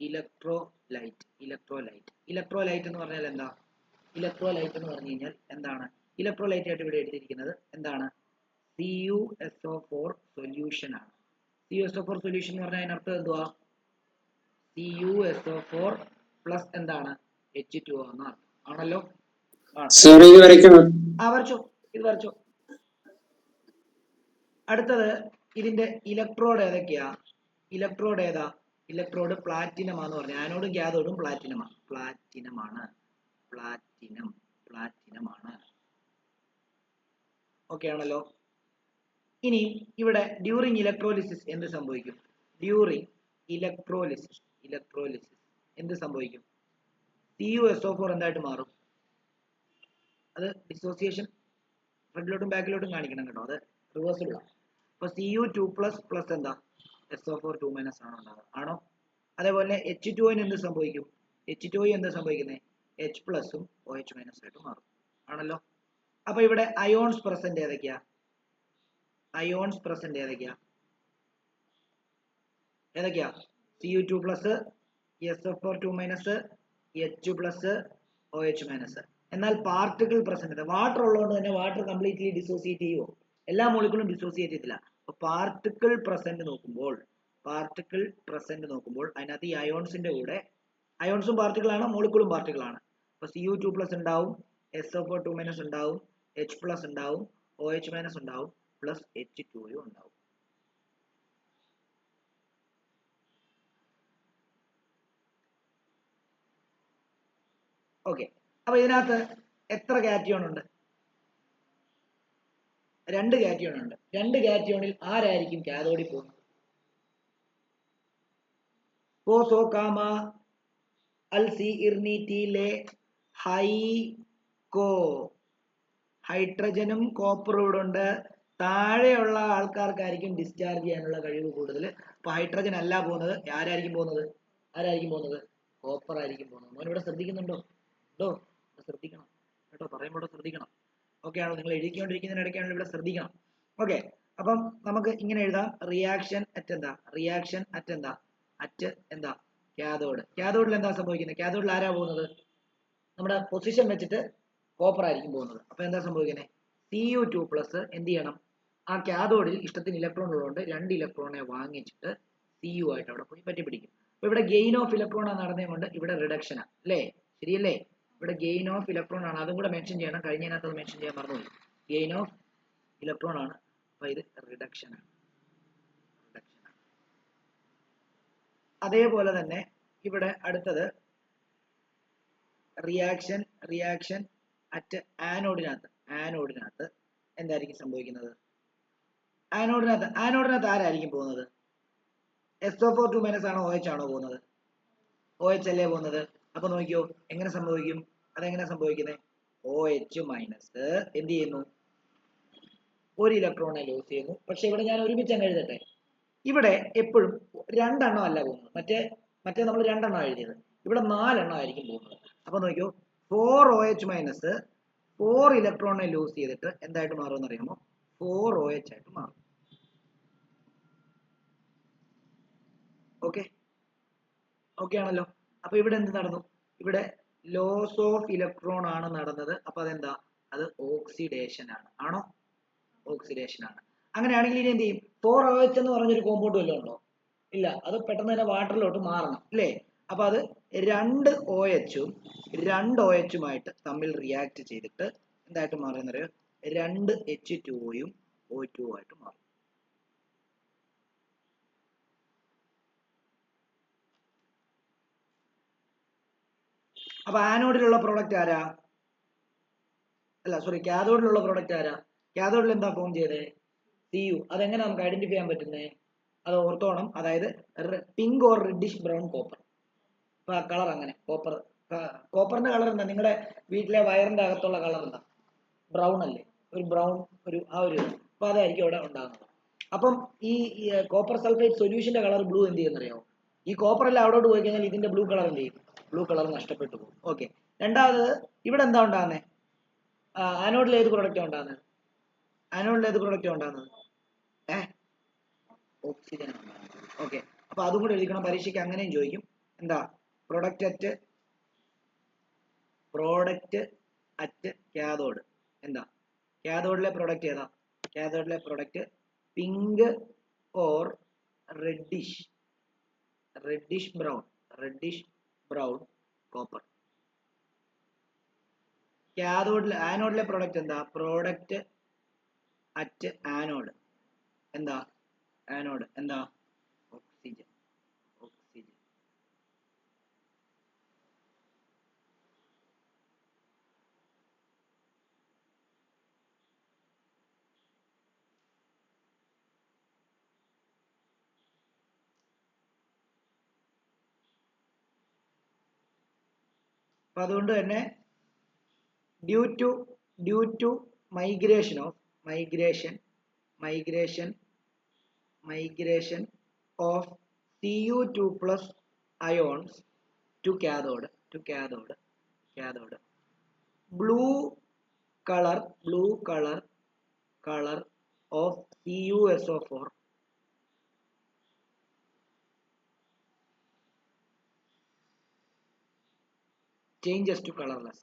ഇലക്ട്രോലൈറ്റ് എന്ന് പറഞ്ഞാൽ എന്താ? ഇലക്ട്രോലൈറ്റ് എന്ന് പറഞ്ഞു കഴിഞ്ഞാൽ എന്താണ്? ഇലക്ട്രോലൈറ്റ് ആയിട്ട് ഇവിടെ എഴുതിയിരിക്കുന്നത് എന്താണ്? CuSO4 സൊല്യൂഷൻ ആണ്. CuSO4 സൊല്യൂഷൻ എന്ന് പറഞ്ഞാൽ അതിനർത്ഥം എന്തുവാ? CuSO4 പ്ലസ് എന്താണ്? H2O എന്നാണ്. ആണല്ലോ. വരച്ചോ. അടുത്തത് ഇതിന്റെ ഇലക്ട്രോഡ് ഏതൊക്കെയാ? ഇലക്ട്രോഡ് പ്ലാറ്റിനം ആണെന്ന് പറഞ്ഞു. ആനോഡും കാഥോഡും പ്ലാറ്റിനമാണ്. ഓക്കെ ആണല്ലോ. ഇനി ഇവിടെ ഡ്യൂറിങ് ഇലക്ട്രോലിസിസ് എന്ത് സംഭവിക്കും? എന്ത് സംഭവിക്കും? CuSO4 എന്തായിട്ട് മാറും? അത് ഡിസോസിയേഷൻ ഫ്രണ്ടിലോട്ടും ബാക്കിലോട്ടും കാണിക്കണം കേട്ടോ, അത് റിവേഴ്സിബിൾ ആണ്. അപ്പൊ Cu2 പ്ലസ് എന്താ? SO4 2 മൈനസ് ആണോ ഉണ്ടാവുക? ആണോ? അതേപോലെ H2O എന്ത് സംഭവിക്കും? H2O എന്താ സംഭവിക്കുന്നത്? H പ്ലസും OH മൈനസ് ആയിട്ട് മാറും. ആണല്ലോ. അപ്പൊ ഇവിടെ അയോൺസ് പ്രസന്റ് ഏതൊക്കെയാ? Cu2 plus, SO4 2 minus, H plus, OH minus. എന്നാൽ പാർട്ടിക്കിൾ പ്രസന്റ്, വാട്ടർ ഉള്ളതുകൊണ്ട് തന്നെ വാട്ടർ കംപ്ലീറ്റ്ലി ഡിസോസിയേറ്റ് ചെയ്യുമോ? എല്ലാ മോളിക്കൂളും ഡിസോസിയേറ്റ് ചെയ്തില്ല. അപ്പൊ പാർട്ടിക്കിൾ പ്രസന്റ് നോക്കുമ്പോൾ അതിനകത്ത് ഈ അയോൺസിന്റെ കൂടെ, അയോൺസും പാർട്ടിക്കിൾ ആണ്, മോളിക്കൂളും പാർട്ടിക്കിൾ ആണ്. അപ്പൊ Cu2 പ്ലസ് ഉണ്ടാവും, SO4 2 മൈനസ് ഉണ്ടാവും, H പ്ലസ് ഉണ്ടാവും, OH മൈനസ് ഉണ്ടാവും, പ്ലസ് H2O ഉണ്ടാവും. ഓക്കെ, അപ്പൊ ഇതിനകത്ത് എത്ര കാറ്റിയോൺ ഉണ്ട്? 2 കാറ്റിയോൺ ഉണ്ട്. 2 കാറ്റിയോണിൽ ആരായിരിക്കും കാഥോഡിൽ പോകുന്നത്? പോസോ കാമ അൽസി ഇർണിറ്റിയിലെ ഹൈക്കോ, ഹൈഡ്രജനും കോപ്പറും ഇവിടെ ഉണ്ട്. താഴെയുള്ള ആൾക്കാർക്കായിരിക്കും ഡിസ്ചാർജ് ചെയ്യാനുള്ള കഴിവ് കൂടുതൽ. അപ്പൊ ഹൈഡ്രജൻ അല്ല പോകുന്നത്, ആരായിരിക്കും പോകുന്നത്? കോപ്പർ ആയിരിക്കും പോകുന്നത്. മോൻ ഇവിടെ ശ്രദ്ധിക്കുന്നുണ്ടോ? ശ്രദ്ധിക്കണം കേട്ടോ, പറയുമ്പോൾ ശ്രദ്ധിക്കണം. ഓക്കെ ആണോ? നിങ്ങൾ എഴുതിക്കൊണ്ടിരിക്കുന്നതിനിടയ്ക്കാണല്ലോ ഇവിടെ ശ്രദ്ധിക്കണം. ഓക്കെ, അപ്പം നമുക്ക് ഇങ്ങനെ എഴുതാം. റിയാക്ഷൻ അറ്റ് എന്താ കാഥോഡ്. കാഥോഡിൽ എന്താ സംഭവിക്കുന്നത്? കാഥോഡിൽ ആരാ പോകുന്നത്? നമ്മുടെ പൊസിഷൻ വെച്ചിട്ട് കോപ്പർ ആയിരിക്കും പോകുന്നത്. അപ്പൊ എന്താ സംഭവിക്കുന്നത്? Cu2+ എന്ത് ചെയ്യണം? ആ കാഥോഡിൽ ഇഷ്ടത്തിന് ഇലക്ട്രോൺ ഉള്ളതുകൊണ്ട് 2 ഇലക്ട്രോണെ വാങ്ങിച്ചിട്ട് Cu ആയിട്ട് അവിടെ പോയി പറ്റി പിടിക്കും. അപ്പൊ ഇവിടെ ഗെയിൻ ഓഫ് ഇലക്ട്രോൺ ആണ് നടന്നതുകൊണ്ട് ഇവിടെ റിഡക്ഷൻ ആണ്, അല്ലേ? ശരിയല്ലേ? ഇവിടെ ഗെയിൻ ഓഫ് ഇലക്ട്രോൺ ആണ്, അതും കൂടെ മെൻഷൻ ചെയ്യണം. കഴിഞ്ഞതിനകത്ത് അത് മെൻഷൻ ചെയ്യാൻ മറന്നുപോയി. ഗെയിൻ ഓഫ് ഇലക്ട്രോൺ ആണ്. അപ്പൊ ഇത് റിഡക്ഷൻ ആണ്. അതേപോലെ തന്നെ ഇവിടെ അടുത്തത് റിയാക്ഷൻ അറ്റ് ആനോഡിനകത്ത് എന്തായിരിക്കും സംഭവിക്കുന്നത്? ആനോഡിനകത്ത് ആരായിരിക്കും പോകുന്നത്? SO4 ആണോ OH ആണോ പോകുന്നത്? OH അല്ലേ പോകുന്നത്. അപ്പൊ നോക്കിയോ എങ്ങനെ സംഭവിക്കും? അതെങ്ങനെ സംഭവിക്കുന്നത്? OH- എന്ത് ചെയ്യുന്നു? 1 ഇലക്ട്രോണെ ലൂസ് ചെയ്യുന്നു. പക്ഷെ ഇവിടെ ഞാൻ ഒരുമിച്ച് അങ്ങ് എഴുതട്ടെ. ഇവിടെ എപ്പോഴും 2 എണ്ണം അല്ല പോകുന്നത്. മറ്റേ നമ്മൾ 2 എണ്ണം എഴുതിയത്, ഇവിടെ 4 എണ്ണം ആയിരിക്കും പോകുന്നത്. അപ്പൊ നോക്കിയോ 4OH- 4 ഇലക്ട്രോണെ ലൂസ് ചെയ്തിട്ട് എന്തായിട്ട് മാറുമെന്ന് അറിയാമോ? 4OH ആയിട്ട് മാറും. ഓക്കെ ആണല്ലോ? അപ്പൊ ഇവിടെ എന്ത് നടന്നു? ഇവിടെ ലോസ് ഓഫ് ഇലക്ട്രോൺ ആണ് നടന്നത്. അപ്പൊ അതെന്താ? അത് ഓക്സിഡേഷൻ ആണ്. ആണോ? ഓക്സിഡേഷൻ ആണ്. അങ്ങനെയാണെങ്കിൽ ഇനി എന്ത് ചെയ്യും? 4OH എന്ന് പറഞ്ഞൊരു കോമ്പൗണ്ട് വല്ലതും ഉണ്ടോ? ഇല്ല, അത് പെട്ടെന്ന് തന്നെ വാട്ടറിലോട്ട് മാറണം, അല്ലേ? അപ്പൊ അത് 2 OH-ഉം 2 OH-ഉമായിട്ട് തമ്മിൽ റിയാക്ട് ചെയ്തിട്ട് എന്തായിട്ട് മാറുന്നറിയോ? 2 H2O-യും O2 ആയിട്ട് മാറും. അപ്പൊ ആനോഡിലുള്ള പ്രോഡക്റ്റ് ആരാ? കാഥോഡിലുള്ള പ്രോഡക്റ്റ് ആരാ? കാഥോഡിൽ എന്താ ഫോം ചെയ്തേ? Cu. അതെങ്ങനെ നമുക്ക് ഐഡന്റിഫൈ ചെയ്യാൻ പറ്റുന്നേ? അത് ഓർത്തോണം. അതായത് pink or reddish brown copper. അപ്പൊ ആ കളർ അങ്ങനെ കോപ്പറിന്റെ കളർ എന്താ? നിങ്ങളുടെ വീട്ടിലെ വയറിന്റെ അകത്തുള്ള കളർ എന്താ? ബ്രൗൺ അല്ലേ? ഒരു ബ്രൗൺ അപ്പൊ അതായിരിക്കും അവിടെ ഉണ്ടാകുന്നത്. അപ്പം ഈ കോപ്പർ സൾഫേറ്റ് സൊല്യൂഷന്റെ കളർ ബ്ലൂ എന്ത് ചെയ്യുന്നറിയോ? ഈ കോപ്പർ എല്ലാം അവിടോട്ട് പോയി കഴിഞ്ഞാൽ ഇതിന്റെ ബ്ലൂ കളർ എന്ത് ചെയ്യും? ബ്ലൂ കളർ നഷ്ടപ്പെട്ടു പോകും. ഓക്കെ, രണ്ടാമത് ഇവിടെ എന്താ ഉണ്ടാകുന്നത്? ആനോഡിൽ ഏത് പ്രൊഡക്റ്റാണ് ഉണ്ടാകുന്നത്? ഓക്സിജൻ. ഓക്കെ, അപ്പൊ അതും കൂടെ എഴുതിക്കണം. പരീക്ഷയ്ക്ക് അങ്ങനെയും ചോദിക്കും. എന്താ? Product at cathode. എന്താ കാഥോഡിലെ പ്രോഡക്റ്റ് ഏതാ? കാഥോഡിലെ product pink or reddish brown copper. ആനോഡിലെ പ്രോഡക്റ്റ് എന്താ? പ്രോഡക്റ്റ് അറ്റ് ആനോഡ് എന്താ? ഓക്സിജൻ. അപ്പൊ അതുകൊണ്ട് തന്നെ due to migration of Cu2+ ions to cathode blue color of CuSO4 changes to colorless.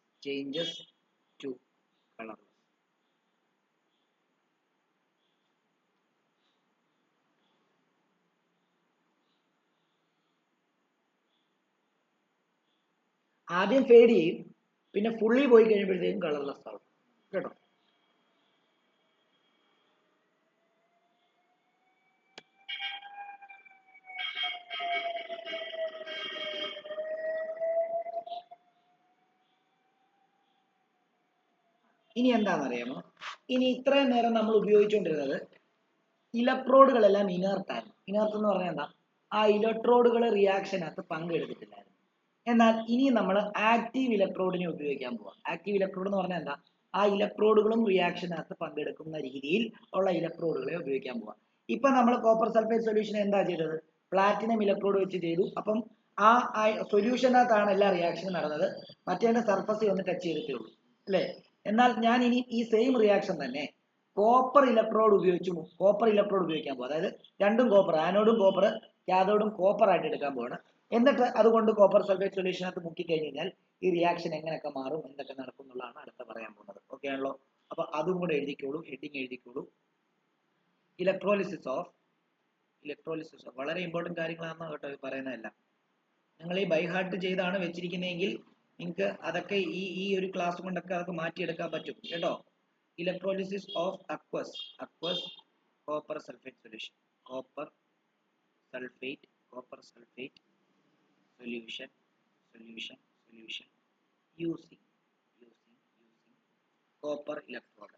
ആദ്യം ഫേഡ് ചെയ്യും, പിന്നെ ഫുള്ളി പോയി കഴിയുമ്പോഴത്തേക്കും കളർലെസ് ആവും കേട്ടോ. ഇനി എന്താണെന്നറിയാമോ, ഇനി ഇത്രയും നേരം നമ്മൾ ഉപയോഗിച്ചുകൊണ്ടിരുന്നത് ഇലക്ട്രോഡുകളെല്ലാം ഇനേർട്ടായിരുന്നു. ഇനേർട്ട് എന്ന് പറഞ്ഞാൽ എന്താ, ആ ഇലക്ട്രോഡുകൾ റിയാക്ഷനകത്ത് പങ്കെടുക്കത്തില്ലായിരുന്നു. എന്നാൽ ഇനി നമ്മൾ ആക്റ്റീവ് ഇലക്ട്രോഡിനെ ഉപയോഗിക്കാൻ പോവാം. ആക്റ്റീവ് ഇലക്ട്രോഡ് എന്ന് പറഞ്ഞാൽ എന്താ, ആ ഇലക്ട്രോഡുകളും റിയാക്ഷനകത്ത് പങ്കെടുക്കുന്ന രീതിയിൽ ഉള്ള ഇലക്ട്രോഡുകളെ ഉപയോഗിക്കാൻ പോവാം. ഇപ്പൊ നമ്മൾ കോപ്പർ സൾഫേറ്റ് സൊല്യൂഷൻ എന്താ ചെയ്തത്, പ്ലാറ്റിനം ഇലക്ട്രോഡ് വെച്ച് ചെയ്തു. അപ്പം ആ സൊല്യൂഷനകത്താണ് എല്ലാ റിയാക്ഷനും നടന്നത്, മറ്റേ സർഫസിൽ ഒന്ന് ടച്ച് ചെയ്തിട്ടേ ഉള്ളൂ അല്ലേ. എന്നാൽ ഞാൻ ഇനി ഈ സെയിം റിയാക്ഷൻ തന്നെ കോപ്പർ ഇലക്ട്രോഡ് ഉപയോഗിക്കാൻ പോകും. അതായത് രണ്ടും കോപ്പർ, ആനോഡും കോപ്പർ, കാഥോഡും കോപ്പർ ആയിട്ട് എടുക്കാൻ പോവാണ്. എന്നിട്ട് അതുകൊണ്ട് കോപ്പർ സൾഫേറ്റ് സൊല്യൂഷനകത്ത് മുക്കി കഴിഞ്ഞാൽ ഈ റിയാക്ഷൻ എങ്ങനെയൊക്കെ മാറും, എന്തൊക്കെ നടക്കും എന്നുള്ളതാണ് അടുത്ത പറയാൻ പോകുന്നത്. ഓക്കെ ആണല്ലോ. അപ്പൊ അതും കൂടെ എഴുതിക്കോളൂ, ഹെഡിങ് എഴുതിക്കോളൂ. ഇലക്ട്രോളിസിസ് ഓഫ് വളരെ ഇമ്പോർട്ടന്റ് കാര്യങ്ങളാണെന്ന് കേട്ടോ ഈ പറയുന്നതല്ല. നിങ്ങൾ ഈ ബൈ ഹാർട്ട് ചെയ്താണ് വെച്ചിരിക്കുന്നതെങ്കിൽ നിങ്ങൾക്ക് അതൊക്കെ ഈ ഒരു ക്ലാസ് കൊണ്ടൊക്കെ അതൊക്കെ മാറ്റിയെടുക്കാൻ പറ്റും കേട്ടോ. Electrolysis of aqueous copper sulphate solution, copper sulphate solution using copper electrode.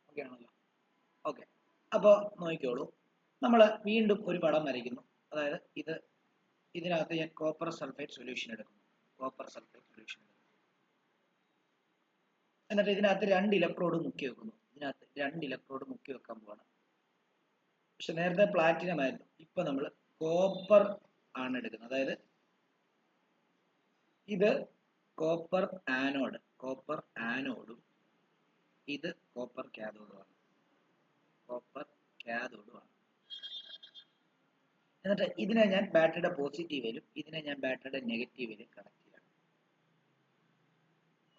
Okay ആണല്ലോ. ഓക്കെ, അപ്പോൾ നോക്കിക്കോളൂ, നമ്മൾ വീണ്ടും ഒരു പടം വരയ്ക്കുന്നു. അതായത് ഇതിനകത്ത് ഞാൻ കോപ്പർ സൾഫേറ്റ് സൊല്യൂഷൻ എടുക്കുന്നു. എന്നിട്ട് ഇതിനകത്ത് രണ്ട് ഇലക്ട്രോഡ് മുക്കി വെക്കാൻ പോവാണ്. പക്ഷെ നേരത്തെ പ്ലാറ്റിനം ആയിരുന്നു, ഇപ്പൊ നമ്മൾ കോപ്പർ ആണ് എടുക്കുന്നത്. അതായത് ഇത് കോപ്പർ ആനോഡും ഇത് കോപ്പർ കാഥോഡുമാണ്. എന്നിട്ട് ഇതിനെ ഞാൻ ബാറ്ററിയുടെ പോസിറ്റീവിലും ഇതിനെ ഞാൻ ബാറ്ററിയുടെ നെഗറ്റീവിലും കണക്ട് ചെയ്യണം.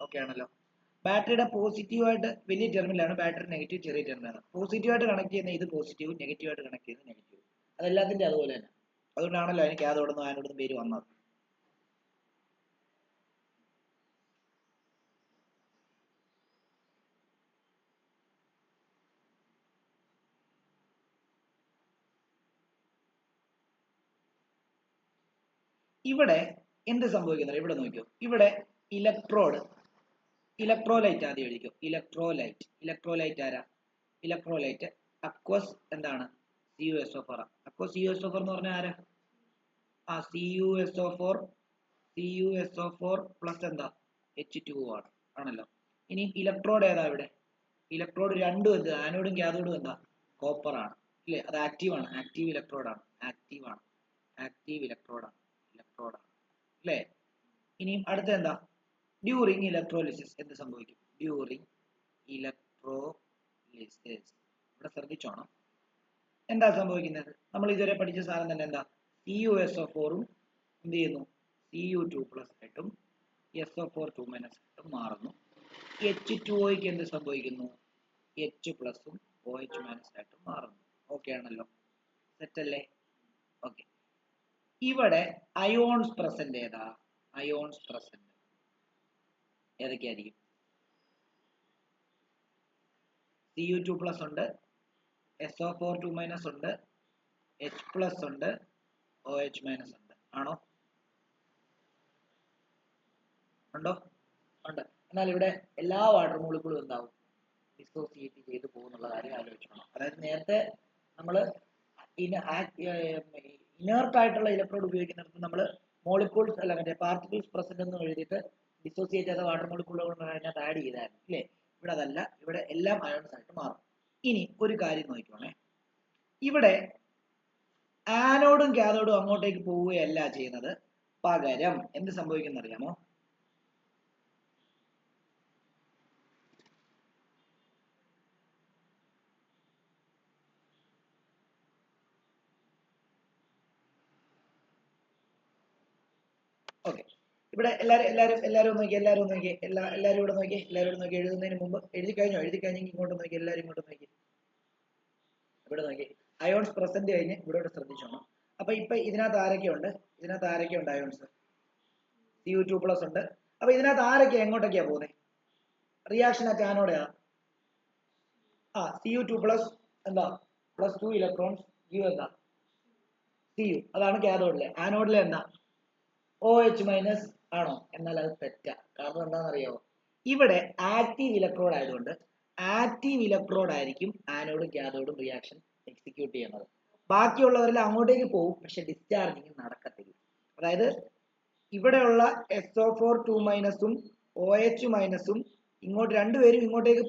ഓക്കെ ആണല്ലോ. ബാറ്ററിയുടെ പോസിറ്റീവായിട്ട് വലിയ ടെർമിനലാണ്, ബാറ്ററി നെഗറ്റീവ് ചെറിയ ടെർമിനലാണ്. പോസിറ്റീവായിട്ട് കണക്ട് ചെയ്യുന്ന ഇത് പോസിറ്റീവും, നെഗറ്റീവായിട്ട് കണക്ട് ചെയ്യുന്നത് നെഗറ്റീവും. അതെല്ലാത്തിൻ്റെ അതുപോലെ തന്നെ. അതുകൊണ്ടാണല്ലോ അതിന് കാഥോഡെന്നും ആനോഡെന്നും പേര് വന്നത്. ഇവിടെ എന്ത് സംഭവിക്കുന്നത്, ഇവിടെ നോക്കിയോ, ഇവിടെ ഇലക്ട്രോലൈറ്റ് ആദ്യം എഴുതിക്കോ. ഇലക്ട്രോലൈറ്റ് ആരാ, അക്വസ് എന്താണ്, CuSO4. അക്വസ് CuSO4 എന്ന് പറഞ്ഞാൽ ആരാ, CuSO4 പ്ലസ് എന്താ H2O ആണല്ലോ. ഇനി ഇലക്ട്രോഡ് ഏതാ, ഇവിടെ ഇലക്ട്രോഡ് രണ്ടും എന്ത്, ആനോഡും കാഥോഡും എന്താ, കോപ്പർ ആണ് ഇല്ലേ. അത് ആക്റ്റീവ് ഇലക്ട്രോഡാണ് അല്ലേ. ഇനിയും അടുത്ത എന്താ, ഡ്യൂറിങ് ഇലക്ട്രോലിസിസ് എന്ത് സംഭവിക്കും, ഇവിടെ ശ്രദ്ധിച്ചോണം എന്താ സംഭവിക്കുന്നത്. നമ്മൾ ഇതുവരെ പഠിച്ച സാധനം തന്നെ എന്താ, CuSO4ഉം എന്ത് ചെയ്യുന്നു, Cu2+ ആയിട്ടും SO4 2- ആയിട്ടും മാറുന്നു. H2Oക്ക് എന്ത് സംഭവിക്കുന്നു, H+ഉം OH- ആയിട്ടും മാറുന്നു. ഓക്കെ ആണല്ലോ, സെറ്റ് അല്ലേ. ഓക്കെ, ഇവിടെ അയോൺസ് പ്രസന്റ് ഏതൊക്കെയായിരിക്കും, Cu2+ ഉണ്ട്, SO4 2- ഉണ്ട്, H+ ഉണ്ട്, OH- ഉണ്ട്. ആണോ, ഉണ്ടോ, ഉണ്ട്. എന്നാൽ ഇവിടെ എല്ലാ വാട്ടർ മോളിക്യൂളും എന്താവും, ഡിസോസിയേറ്റ് ചെയ്ത് പോകുന്നുള്ള കാര്യം ആലോചിക്കണം. അതായത് നേരത്തെ നമ്മൾ ഇനേർട്ട് ആയിട്ടുള്ള ഇലക്ട്രോഡ് ഉപയോഗിക്കുന്നിടത്ത് നമ്മൾ മോളിക്യൂൾസ് അല്ല മറ്റേ പാർട്ടിക്കിൾസ് പ്രസന്റ് എന്ന് എഴുതിയിട്ട് ഡിസോസിയേറ്റ് ചെയ്ത വാട്ടർ മോളിക്യൂളുകൾ അതിനകത്ത് ആഡ് ചെയ്തായിരുന്നു ഇല്ലേ. ഇവിടെ അതല്ല, ഇവിടെ എല്ലാം അയോൺസ് ആയിട്ട് മാറും. ഇനി ഒരു കാര്യം നോക്കിക്കോണേ, ഇവിടെ ആനോഡും കാഥോഡും അങ്ങോട്ടേക്ക് പോവുകയല്ല ചെയ്യുന്നത്, പകരം എന്ത് സംഭവിക്കുന്ന അറിയാമോ, ഓക്കെ, ഇവിടെ എല്ലാരും നോക്കി എല്ലാരും നോക്കി എഴുതുന്നതിന് മുമ്പ് എഴുതി കഴിഞ്ഞെങ്കിൽ ഇങ്ങോട്ട് നോക്കി, എല്ലാരും ഇങ്ങോട്ട് നോക്കി, ഇവിടെ നോക്കി. അയോൺസ് പ്രസന്റ് കഴിഞ്ഞ് ഇവിടെ ശ്രദ്ധിച്ചോണം. അപ്പൊ ഇപ്പൊ ഇതിനകത്ത് ആരൊക്കെ ഉണ്ട് അയോൺസ്? Cu2+ ഉണ്ട്. അപ്പൊ ഇതിനകത്ത് ആരൊക്കെയാ എങ്ങോട്ടൊക്കെയാ പോകുന്നത്? Reaction at ആനോഡാ. Cu2+ എന്താ +2 ഇലക്ട്രോൺസ് U എന്താ Cu. അതാണ് കാഥോഡിലെ. ആനോഡിലെ എന്താ OH- ആണോ? എന്നാൽ അത് തെറ്റാ. കാരണം എന്താണെന്നറിയാമോ? ഇവിടെ ആക്റ്റീവ് ഇലക്ട്രോഡ് ആയതുകൊണ്ട് ആക്റ്റീവ് ഇലക്ട്രോഡ് ആയിരിക്കും ആനോഡും കാഥോഡും റിയാക്ഷൻ എക്സിക്യൂട്ട് ചെയ്യുന്നത്. ബാക്കിയുള്ളവരെല്ലാം അങ്ങോട്ടേക്ക് പോകും, പക്ഷെ ഡിസ്ചാർജിങ് നടക്കത്തില്ല. അതായത് ഇവിടെയുള്ള SO4 2- OH- ഇങ്ങോട്ട് രണ്ടുപേരും ഇങ്ങോട്ടേക്ക്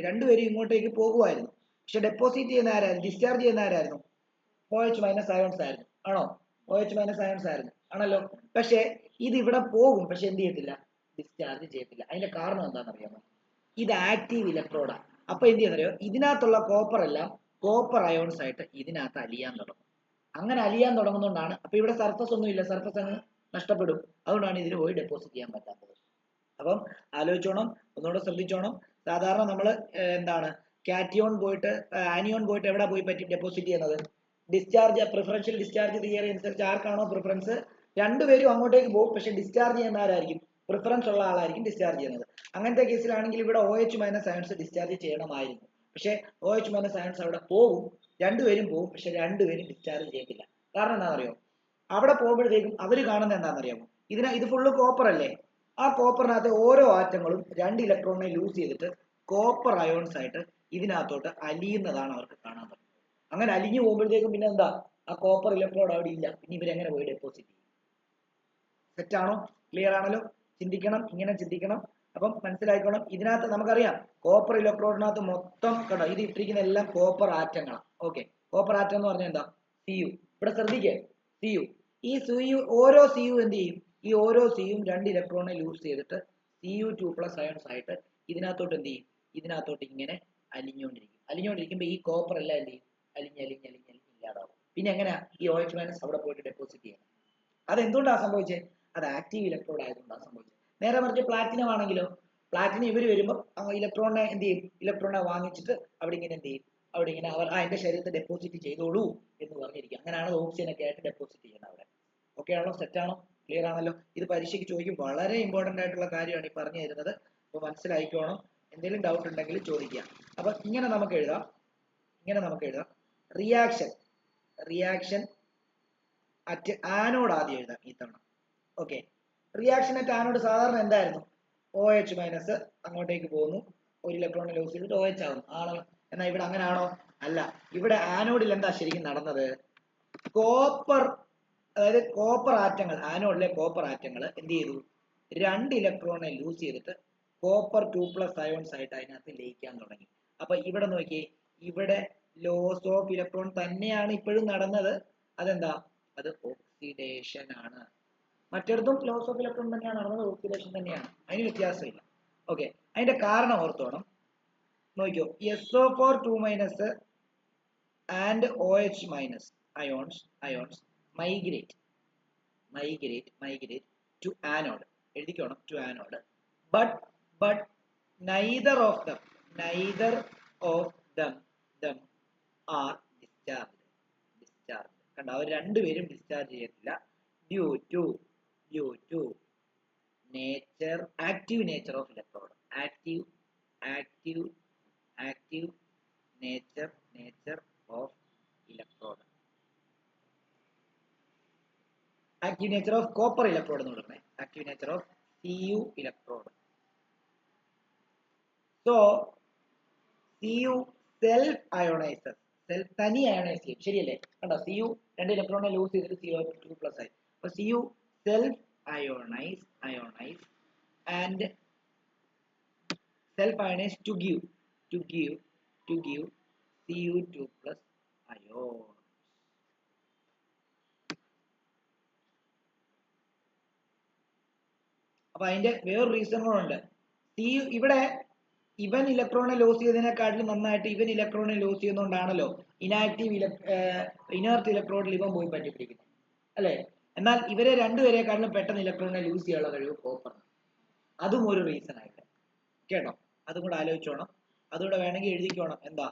രണ്ടുപേരും ഇങ്ങോട്ടേക്ക് പോകുമായിരുന്നു. പക്ഷെ ഡെപ്പോസിറ്റ് ചെയ്യുന്ന ആരായിരുന്നു? ഡിസ്ചാർജ് ചെയ്യുന്ന ആരായിരുന്നു? OH- അയോൺസ് ആയിരുന്നു. ആണോ? OH- അയോൺസ് ആയിരുന്നു. ആണല്ലോ. പക്ഷെ ഇത് ഇവിടെ പോകും, പക്ഷെ എന്ത് ചെയ്യത്തില്ല? ഡിസ്ചാർജ് ചെയ്യത്തില്ല. അതിന്റെ കാരണം എന്താണെന്നറിയാമോ? ഇത് ആക്റ്റീവ് ഇലക്ട്രോഡാണ്. അപ്പൊ എന്ത് ചെയ്യുന്നറിയോ? ഇതിനകത്തുള്ള കോപ്പർ എല്ലാം കോപ്പർ അയോൺസ് ആയിട്ട് ഇതിനകത്ത് അലിയാൻ തുടങ്ങും. അങ്ങനെ അലിയാൻ തുടങ്ങുന്നതുകൊണ്ടാണ്. അപ്പൊ ഇവിടെ സർഫസ് ഒന്നും ഇല്ല, സർഫസ് അങ്ങ് നഷ്ടപ്പെടും. അതുകൊണ്ടാണ് ഇതിന് പോയി ഡെപ്പോസിറ്റ് ചെയ്യാൻ പറ്റാത്തത്. അപ്പം ആലോചിച്ചോണം, ഒന്നുകൂടെ ശ്രദ്ധിച്ചോണം. സാധാരണ നമ്മൾ എന്താണ് കാറ്റിയോൺ പോയിട്ട് ആനിയോൺ പോയിട്ട് എവിടെ പോയി പറ്റി ഡെപ്പോസിറ്റ് ചെയ്യുന്നത്? ഡിസ്ചാർജ് പ്രിഫറൻഷ്യൽ ഡിസ്ചാർജ് തിയറി അനുസരിച്ച് ആർക്കാണോ പ്രിഫറൻസ് രണ്ടുപേരും അങ്ങോട്ടേക്ക് പോകും, പക്ഷെ ഡിസ്ചാർജ് ചെയ്യുന്ന ആരായിരിക്കും? പ്രിഫറൻസ് ഉള്ള ആളായിരിക്കും ഡിസ്ചാർജ് ചെയ്യുന്നത്. അങ്ങനത്തെ കേസിലാണെങ്കിൽ ഇവിടെ OH- അയോൺസ് ഡിസ്ചാർജ് ചെയ്യണമായിരുന്നു. പക്ഷെ OH- അയോൺസ് അവിടെ പോകും, രണ്ടുപേരും പോകും, പക്ഷെ രണ്ടുപേരും ഡിസ്ചാർജ് ചെയ്യത്തില്ല. കാരണം എന്താണെന്നറിയോ? അവിടെ പോകുമ്പോഴത്തേക്കും അവര് കാണുന്നത് എന്താണെന്നറിയാമോ? ഇത് ഫുള്ള് കോപ്പർ അല്ലേ? ആ കോപ്പറിനകത്ത് ഓരോ ആറ്റങ്ങളും 2 ഇലക്ട്രോണിനെ ലൂസ് ചെയ്തിട്ട് കോപ്പർ അയോൺസ് ആയിട്ട് ഇതിനകത്തോട്ട് അലിയുന്നതാണ് അവർക്ക് കാണാൻ പറ്റുന്നത്. അങ്ങനെ അലിഞ്ഞു പോകുമ്പോഴത്തേക്കും പിന്നെ എന്താ? ആ കോപ്പർ ഇലക്ട്രോഡ് അവിടെ ഇല്ല. പിന്നെ ഇവരെങ്ങനെ പോയി ഡെപ്പോസിറ്റ് ചെയ്യും? സെറ്റാണോ? ക്ലിയർ ആണല്ലോ? ചിന്തിക്കണം, ഇങ്ങനെ ചിന്തിക്കണം. അപ്പം മനസ്സിലാക്കണം. ഇതിനകത്ത് നമുക്കറിയാം കോപ്പർ ഇലക്ട്രോഡിനകത്ത് മൊത്തം കണ്ടോ, ഇത് ഇട്ടിരിക്കുന്ന എല്ലാം കോപ്പർ ആറ്റങ്ങളാണ്. ഓക്കെ, കോപ്പർ ആറ്റം എന്ന് പറഞ്ഞാൽ എന്താ? Cu. ഇവിടെ ശ്രദ്ധിക്കേ, Cu. ഈ ഓരോ Cu എന്ത് ചെയ്യും? ഈ ഓരോ Cuം 2 ഇലക്ട്രോണിനെ ലൂസ് ചെയ്തിട്ട് Cu2+ അയോൺസ് ആയിട്ട് ഇതിനകത്തോട്ട് എന്ത് ചെയ്യും? ഇതിനകത്തോട്ട് ഇങ്ങനെ അലിഞ്ഞുകൊണ്ടിരിക്കുമ്പോൾ ഈ കോപ്പർ എല്ലാം എന്ത് ചെയ്യും? അലിഞ്ഞ് ഇല്ലാതാവും. പിന്നെ എങ്ങനെയാ ഈ OH- അവിടെ പോയിട്ട് ഡെപ്പോസിറ്റ് ചെയ്യുന്നത്? അതെന്തുകൊണ്ടാണ് സംഭവിച്ചത്? അത് ആക്റ്റീവ് ഇലക്ട്രോഡ് ആയതുകൊണ്ടാണ് സംഭവിച്ചത്. നേരെ മറിച്ച് പ്ലാറ്റിനം ആണെങ്കിലോ, പ്ലാറ്റിനം ഇവർ വരുമ്പോൾ ഇലക്ട്രോണിനെ എന്ത് ചെയ്യും? ഇലക്ട്രോണിനെ വാങ്ങിച്ചിട്ട് അവിടെ ഇങ്ങനെ എന്ത് ചെയ്യും? അവിടെ ഇങ്ങനെ അവർ എന്റെ ശരീരത്തെ ഡെപ്പോസിറ്റ് ചെയ്തോളൂ എന്ന് പറഞ്ഞിരിക്കും. അങ്ങനെയാണ് ഓക്സിജനൊക്കെ ആയിട്ട് ഡെപ്പോസിറ്റ് ചെയ്യുന്നത് അവിടെ. ഓക്കെ ആണോ? സെറ്റ് ആണോ? ക്ലിയർ ആണല്ലോ? ഇത് പരീക്ഷയ്ക്ക് ചോദിക്കും. വളരെ ഇമ്പോർട്ടന്റ് ആയിട്ടുള്ള കാര്യമാണ് ഈ പറഞ്ഞു തരുന്നത്. അപ്പോൾ മനസ്സിലായിക്കോണം. എന്തെങ്കിലും ഡൗട്ട് ഉണ്ടെങ്കിൽ ചോദിക്കുക. അപ്പൊ ഇങ്ങനെ നമുക്ക് എഴുതാം. റിയാക്ഷൻ അറ്റ് ആനോഡ് ആദ്യം എഴുതാം ഈ തവണ. ഓക്കെ, റിയാക്ഷൻ അറ്റ് ആനോഡ് സാധാരണ എന്തായിരുന്നു? OH- അങ്ങോട്ടേക്ക് പോകുന്നു, 1 ഇലക്ട്രോൺ ലൂസ് ചെയ്തിട്ട് OH ആവുന്നു. ആണോ? എന്നാൽ ഇവിടെ അങ്ങനെ ആണോ? അല്ല. ഇവിടെ ആനോഡിൽ എന്താ ശരിക്കും നടന്നത്? കോപ്പർ, അതായത് കോപ്പർ ആറ്റങ്ങൾ, ആനോഡിലെ കോപ്പർ ആറ്റങ്ങൾ എന്ത് ചെയ്തു? 2 ഇലക്ട്രോണിനെ ലൂസ് ചെയ്തിട്ട് കോപ്പർ 2+ അയോൺസ് ആയിട്ട് അതിനകത്ത് ലയിക്കാൻ തുടങ്ങി. അപ്പൊ ഇവിടെ നോക്കിയേ, ഇവിടെ ലോസ് ഓഫ് ഇലക്ട്രോൺ തന്നെയാണ് ഇപ്പോഴും നടന്നത്. അതെന്താ? അത് ഓക്സിഡേഷൻ ആണ്. മറ്റിടത്തും ലോസ് ഓഫ് ഇലക്ട്രോൺ തന്നെയാണ് നടന്നത്, ഓക്സിഡേഷൻ തന്നെയാണ്. അതിന് വ്യത്യാസമില്ല. ഓക്കെ, അതിന്റെ കാരണം ഓർത്തോണം. നോക്കിയോ, SO4 2- and OH- ions migrate to anode. എഴുതിക്കോണം, to anode. But neither of them are discharged. കണ്ടോ, അവർ രണ്ടുപേരും ഡിസ്ചാർജ് ചെയ്യത്തില്ല. due to active nature of electrode. active nature of electrode. active nature of copper electrode എന്ന് പറഞ്ഞേ, active nature of Cu electrode. So Cu self ionizes, തനി ionise ചെയ്യും. ശരിയല്ലേ? കണ്ടോ, Cu 2 ഇലക്ട്രോണിനെ ലൂസ് ചെയ്തിട്ട് CO2+ ആയി. അപ്പൊ Cu self ionize and self ionize to give Cu2+ ion. അപ്പൊ അതിന്റെ വേറൊരു റീസൺ കൂടെ ഉണ്ട്. ഇവിടെ ഇവൻ ഇലക്ട്രോണിനെ ലോസ് ചെയ്തതിനെക്കാട്ടിലും നന്നായിട്ട് ഇവൻ ഇലക്ട്രോണിനെ ലോസ് ചെയ്യുന്നതുകൊണ്ടാണല്ലോ ഇനേർട്ട് ഇലക്ട്രോണിൽ ഇവൻ പോയി പറ്റിപ്പിടിക്കുന്നത്, അല്ലെ? എന്നാൽ ഇവരെ രണ്ടുപേരെക്കാട്ടിലും പെട്ടെന്ന് ഇലക്ട്രോണിനെ ലൂസ് ചെയ്യാനുള്ള കഴിവ് കോപ്പർ. അതും ഒരു റീസൺ ആയിട്ട്. കേട്ടോ, അതും കൂടെ ആലോചിച്ചോണം. അതുകൂടെ വേണമെങ്കിൽ എഴുതിക്കോണം. എന്താ?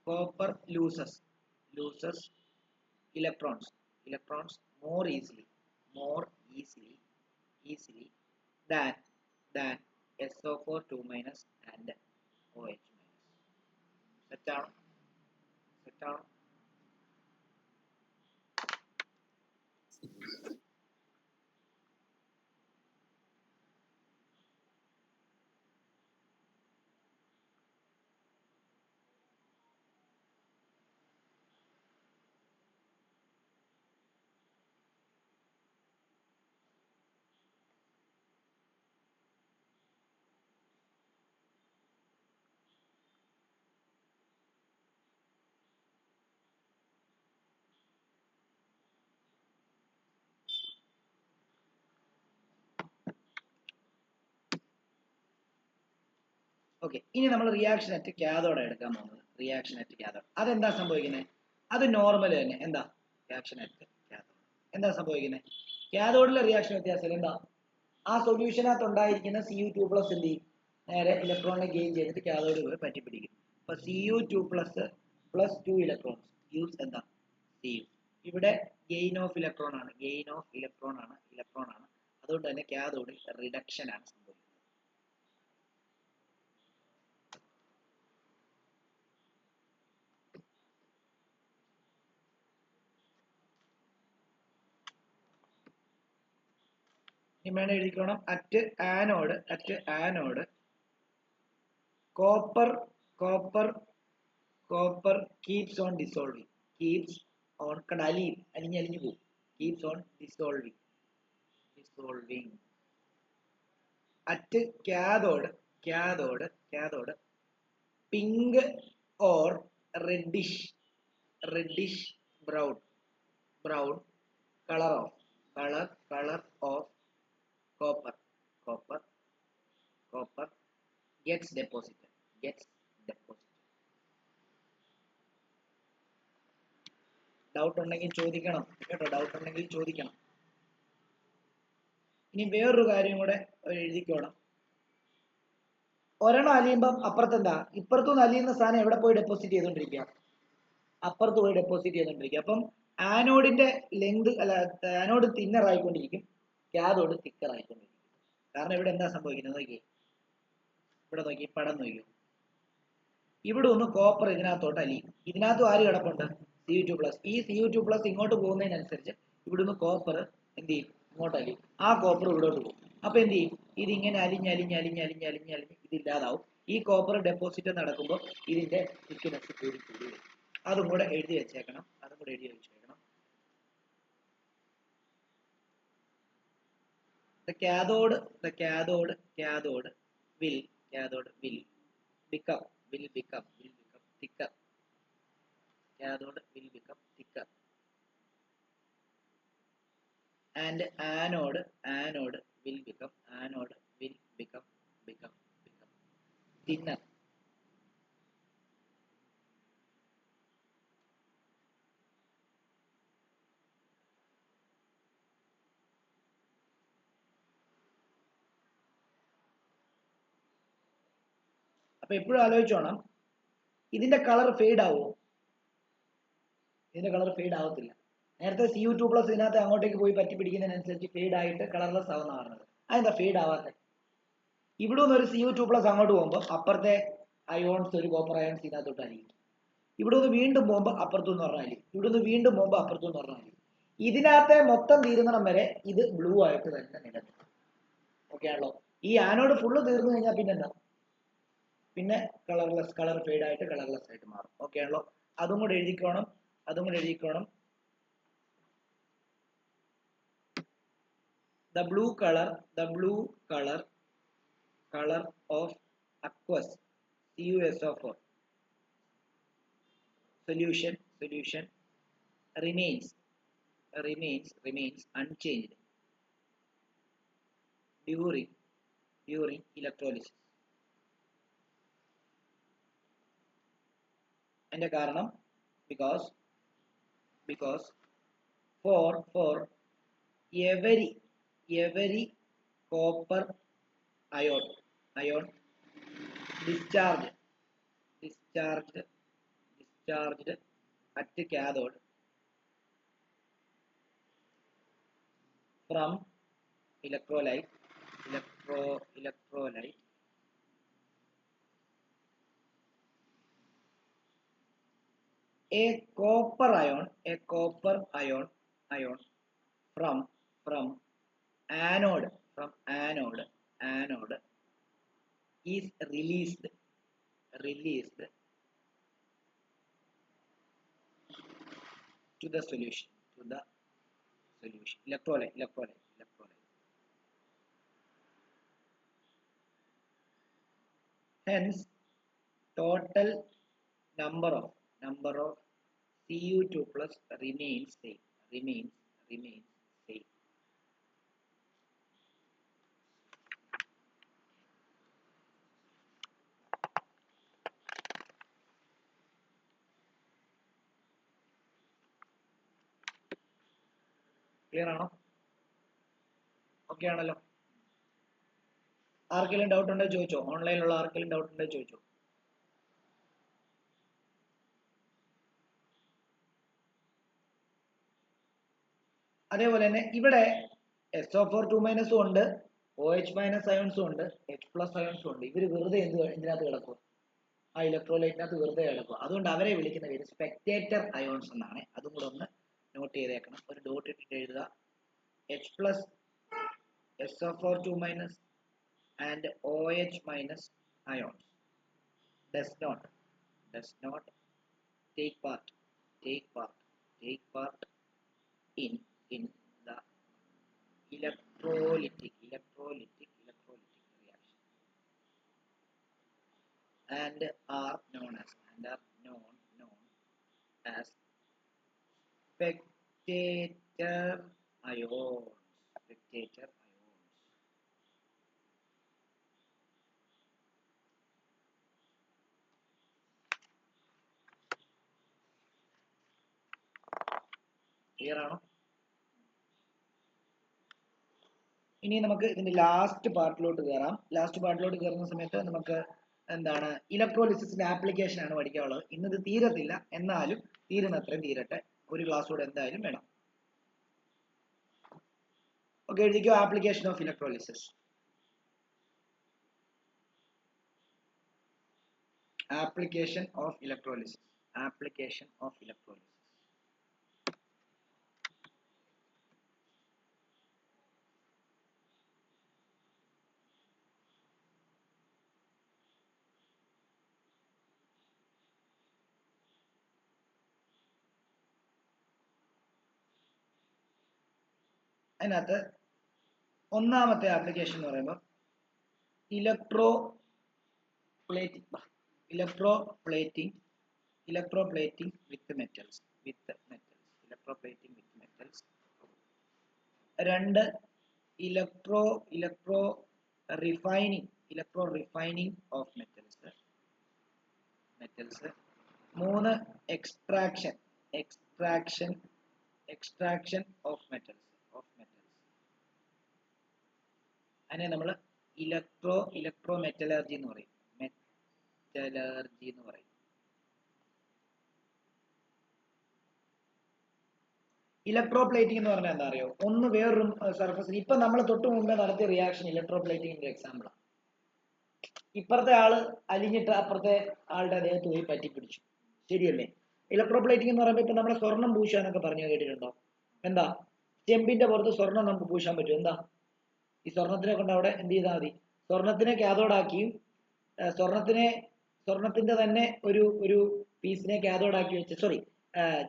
Copper loses loses electrons more easily than SO4 2 minus and OH minus. Set down. Okay, ഇനി നമ്മൾ റിയാക്ഷൻ അറ്റ് കാഥോഡ് എടുക്കാൻ പോകുന്നത്. റിയാക്ഷൻ അറ്റ് കാഥോഡ് അതെന്താ സംഭവിക്കുന്നത്? അത് നോർമൽ തന്നെ. എന്താ റിയാക്ഷൻ അറ്റ് കാഥോഡ് എന്താ സംഭവിക്കുന്നത്? കാഥോഡിലെ റിയാക്ഷൻ വ്യത്യാസം എന്താ? ആ സൊല്യൂഷനകത്ത് ഉണ്ടായിരിക്കുന്ന Cu2+ എന്ത് ചെയ്യും? നേരെ ഇലക്ട്രോണിനെ ഗെയിൻ ചെയ്തിട്ട് കാഥോഡ് പോയി പറ്റിപ്പിടിക്കും. അപ്പൊ Cu2+ 2 ഇലക്ട്രോൺസ് യൂസ് എന്താ Cu. ഇവിടെ ഗെയിൻ ഓഫ് ഇലക്ട്രോൺ ആണ്. അതുകൊണ്ട് തന്നെ കാഥോഡിൽ റിഡക്ഷൻ ആണ് സംഭവിക്കുന്നത്. വേണം എഴുതിക്കോണം. At anode copper keeps on അലിഞ്ഞു പോകും. Keeps on dissolving. At cathode pink or reddish brown colour of copper gets deposited. Doubt ഉണ്ടെങ്കിൽ ചോദിക്കണം കേട്ടോ. ഇനി വേറൊരു കാര്യം കൂടെ എഴുതിക്കോണം. ഒരെണ്ണം അലിയുമ്പം അപ്പുറത്തെന്താ, ഇപ്പുറത്തുനിന്ന് അലിയുന്ന സാധനം എവിടെ പോയി ഡെപ്പോസിറ്റ് ചെയ്തോണ്ടിരിക്കുക? അപ്പുറത്ത് പോയി ഡെപ്പോസിറ്റ് ചെയ്തോണ്ടിരിക്കുക. അപ്പം ആനോഡിന്റെ ലെങ്ത് ആനോഡ് തിന്നർ ആയിക്കൊണ്ടിരിക്കും, കാഥോഡ് തിക്കർ ആയിക്കൊണ്ടിരിക്കും. കാരണം ഇവിടെ എന്താ സംഭവിക്കുന്നത്? ഇവിടെ നോക്കി, പടം നോക്കൂ. ഇവിടെ ഒന്ന് കോപ്പർ ഇതിനകത്തോട്ട് അലിയും. ഇതിനകത്തും ആര് കിടപ്പുണ്ട്? Cu2+. ഈ Cu2+ ഇങ്ങോട്ട് പോകുന്നതിനനുസരിച്ച് ഇവിടുന്ന് കോപ്പർ എന്ത് ചെയ്യും? ഇങ്ങോട്ട് അലിയും. ആ കോപ്പർ ഇവിടോട്ട് പോകും. അപ്പൊ എന്ത് ചെയ്യും? ഇതിങ്ങനെ അലിഞ്ഞ് ഇതില്ലാതാവും. ഈ കോപ്പർ ഡെപ്പോസിറ്റ് നടക്കുമ്പോൾ ഇതിന്റെ തിക്നെസ് കൂടി വരും. അതും കൂടെ എഴുതി വെച്ചേക്കണം. The cathode will become thicker. Cathode will become thicker. And anode will become thinner. അപ്പൊ എപ്പോഴും ആലോചിച്ചോണം, ഇതിന്റെ കളർ ഫെയ്ഡ് ആവുമോ? ഇതിന്റെ കളർ ഫെയ്ഡ് ആവത്തില്ല. നേരത്തെ Cu2+ ഇതിനകത്ത് അങ്ങോട്ടേക്ക് പോയി പറ്റി പിടിക്കുന്നതിനനുസരിച്ച് ഫെയ്ഡ് ആയിട്ട് കളർലെസ് ആവുന്ന പറഞ്ഞത്. അതെന്താ ഫെയ്ഡ് ആവാത്തെ? ഇവിടെ നിന്ന് ഒരു Cu2+ അങ്ങോട്ട് പോകുമ്പോൾ അപ്പുറത്തെ അയോൺസ്, ഒരു കോപ്പർ അയോൺസ് ഇതിനകത്തോട്ട് അലിയും. ഇവിടെ നിന്ന് വീണ്ടും പോകുമ്പോൾ അപ്പുറത്തുനിന്ന് പറഞ്ഞാൽ അലിയും. ഇവിടെ നിന്ന് വീണ്ടും പോകുമ്പോൾ അപ്പുറത്തുനിന്ന് പറഞ്ഞാൽ അലിയും. ഇതിനകത്തെ മൊത്തം തീരുന്നിടം വരെ ഇത് ബ്ലൂ ആയിട്ട് തന്നെ നിലനിൽക്കും. ഓക്കെ ആണല്ലോ? ഈ ആനോഡ് ഫുള്ള് തീർന്നു കഴിഞ്ഞാൽ പിന്നെന്താ? പിന്നെ കളർ ഫെയ്ഡ് ആയിട്ട് കളർലെസ് ആയിട്ട് മാറും. ഓക്കെ ആണല്ലോ? അതും കൂടെ എഴുതിക്കോണം. The blue color of aqueous CuSO4 solution remains unchanged during electrolysis. അതിന്റെ കാരണം because for every copper ion discharged at cathode from electrolyte a copper ion from anode is released to the solution electrolyte. Hence total number of Cu2 plus remains same. Clear ആണോ? Okay ആണല്ലോ? ആർക്കെങ്കിലും doubt ഉണ്ടോ ചോദിച്ചോ? ഓൺലൈനിലുള്ള ആർക്കെങ്കിലും doubt ഉണ്ടോ ചോദിച്ചോ? അതേപോലെ തന്നെ ഇവിടെ SO4 2- ഉണ്ട്, OH- അയോൺസും ഉണ്ട്, H+ അയോൺസും ഉണ്ട്. ഇവര് വെറുതെ എന്തിനകത്ത് കിടക്കും? ആ ഇലക്ട്രോലൈറ്റിനകത്ത് വെറുതെ കിടക്കും. അതുകൊണ്ട് അവരെ വിളിക്കുന്ന പേര് സ്പെക്ടേറ്റർ അയോൺസ് എന്നാണ്. അതും കൂടെ ഒന്ന് നോട്ട് ചെയ്തേക്കണം. ഒരു ഡോട്ട് ഇട്ടിട്ട് എഴുതുക. H+, SO4 2- and OH- ions does not take part in the electrolytic reaction and are known as spectator ions. Clear ആണോ? ഇനി നമുക്ക് ഇതിന്റെ ലാസ്റ്റ് പാർട്ടിലോട്ട് കയറാം. ലാസ്റ്റ് പാർട്ടിലോട്ട് കയറുന്ന സമയത്ത് നമുക്ക് എന്താണ് ഇലക്ട്രോലിസിസിന്റെ ആപ്ലിക്കേഷൻ ആണ് പഠിക്കാനുള്ളത്. ഇന്നത് തീരത്തില്ല, എന്നാലും തീരുന്നത്രയും തീരട്ടെ. ഒരു ക്ലാസ് കൂടെ എന്തായാലും വേണം. ഓക്കെ, എഴുതിക്കോ. Application of electrolysis. Application of electrolysis. അതിനകത്ത് ഒന്നാമത്തെ ആപ്ലിക്കേഷൻ എന്ന് പറയുമ്പോൾ ഇലക്ട്രോ പ്ലേറ്റിംഗ് വിത്ത് മെറ്റൽസ്. രണ്ട്, ഇലക്ട്രോ റിഫൈനിങ് ഓഫ് മെറ്റൽസ്. മൂന്ന്, എക്സ്ട്രാക്ഷൻ ഓഫ് മെറ്റൽസ്. അതിനെ നമ്മൾ ഇലക്ട്രോ മെറ്റലർജി എന്ന് പറയും. ഇലക്ട്രോ പ്ലേറ്റിംഗ് എന്ന് പറഞ്ഞാൽ എന്താ അറിയോ? ഒന്ന് വേറൊരു സർഫസിൽ, ഇപ്പൊ നമ്മൾ തൊട്ട് മുമ്പേ നടത്തിയ റിയാക്ഷൻ ഇലക്ട്രോ പ്ലേറ്റിംഗിന്റെ എക്സാമ്പിൾ ആണ്. ഇപ്പുറത്തെ ആള് അലിഞ്ഞിട്ട് അപ്പുറത്തെ ആളുടെ ദേഹത്ത് പോയി പറ്റിപ്പിടിച്ചു, ശരിയല്ലേ? ഇലക്ട്രോ പ്ലേറ്റിംഗ് എന്ന് പറയുമ്പോൾ ഇപ്പൊ നമ്മളെ സ്വർണം പൂശാന്നൊക്കെ പറഞ്ഞു കേട്ടിട്ടുണ്ടോ? എന്താ, ചെമ്പിന്റെ പുറത്ത് സ്വർണം നമുക്ക് പൂശാൻ പറ്റും. എന്താ, ഈ സ്വർണത്തിനെ കൊണ്ട് അവിടെ എന്ത് ചെയ്താൽ മതി? സ്വർണത്തിനെ കാഥോഡാക്കിയും സ്വർണത്തിന്റെ തന്നെ ഒരു പീസിനെ കാഥോഡാക്കി വെച്ച്,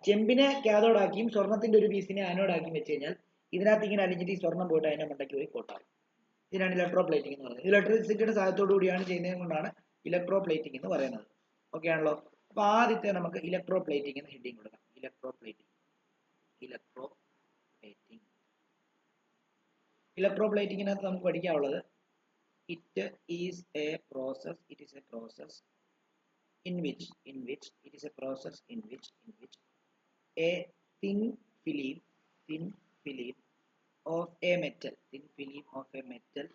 ചെമ്പിനെ കാഥോഡാക്കിയും സ്വർണത്തിന്റെ ഒരു പീസിനെ ആനോഡാക്കിയും വെച്ച് കഴിഞ്ഞാൽ ഇതിനകത്ത് ഇങ്ങനെ അലിഞ്ഞിട്ട് ഈ സ്വർണം പോയിട്ട് അതിന്റെ മണ്ടയ്ക്ക് പോയി കോട്ടാകും. ഇതിനാണ് ഇലക്ട്രോ പ്ലേറ്റിംഗ് എന്ന് പറയുന്നത്. ഇലക്ട്രിസിറ്റിയുടെ സഹായത്തോടു കൂടിയാണ് ചെയ്യുന്നത് കൊണ്ടാണ് ഇലക്ട്രോ പ്ലേറ്റിംഗ് എന്ന് പറയുന്നത്. ഓക്കെ ആണല്ലോ? അപ്പൊ ആദ്യത്തെ നമുക്ക് ഇലക്ട്രോ പ്ലേറ്റിംഗ് എന്ന് ഹെഡിങ് കൊടുക്കാം. ഇലക്ട്രോ പ്ലേറ്റിംഗിനകത്ത് നമുക്ക് പഠിക്കാനുള്ളത്, it is a process in which a thin film of a metal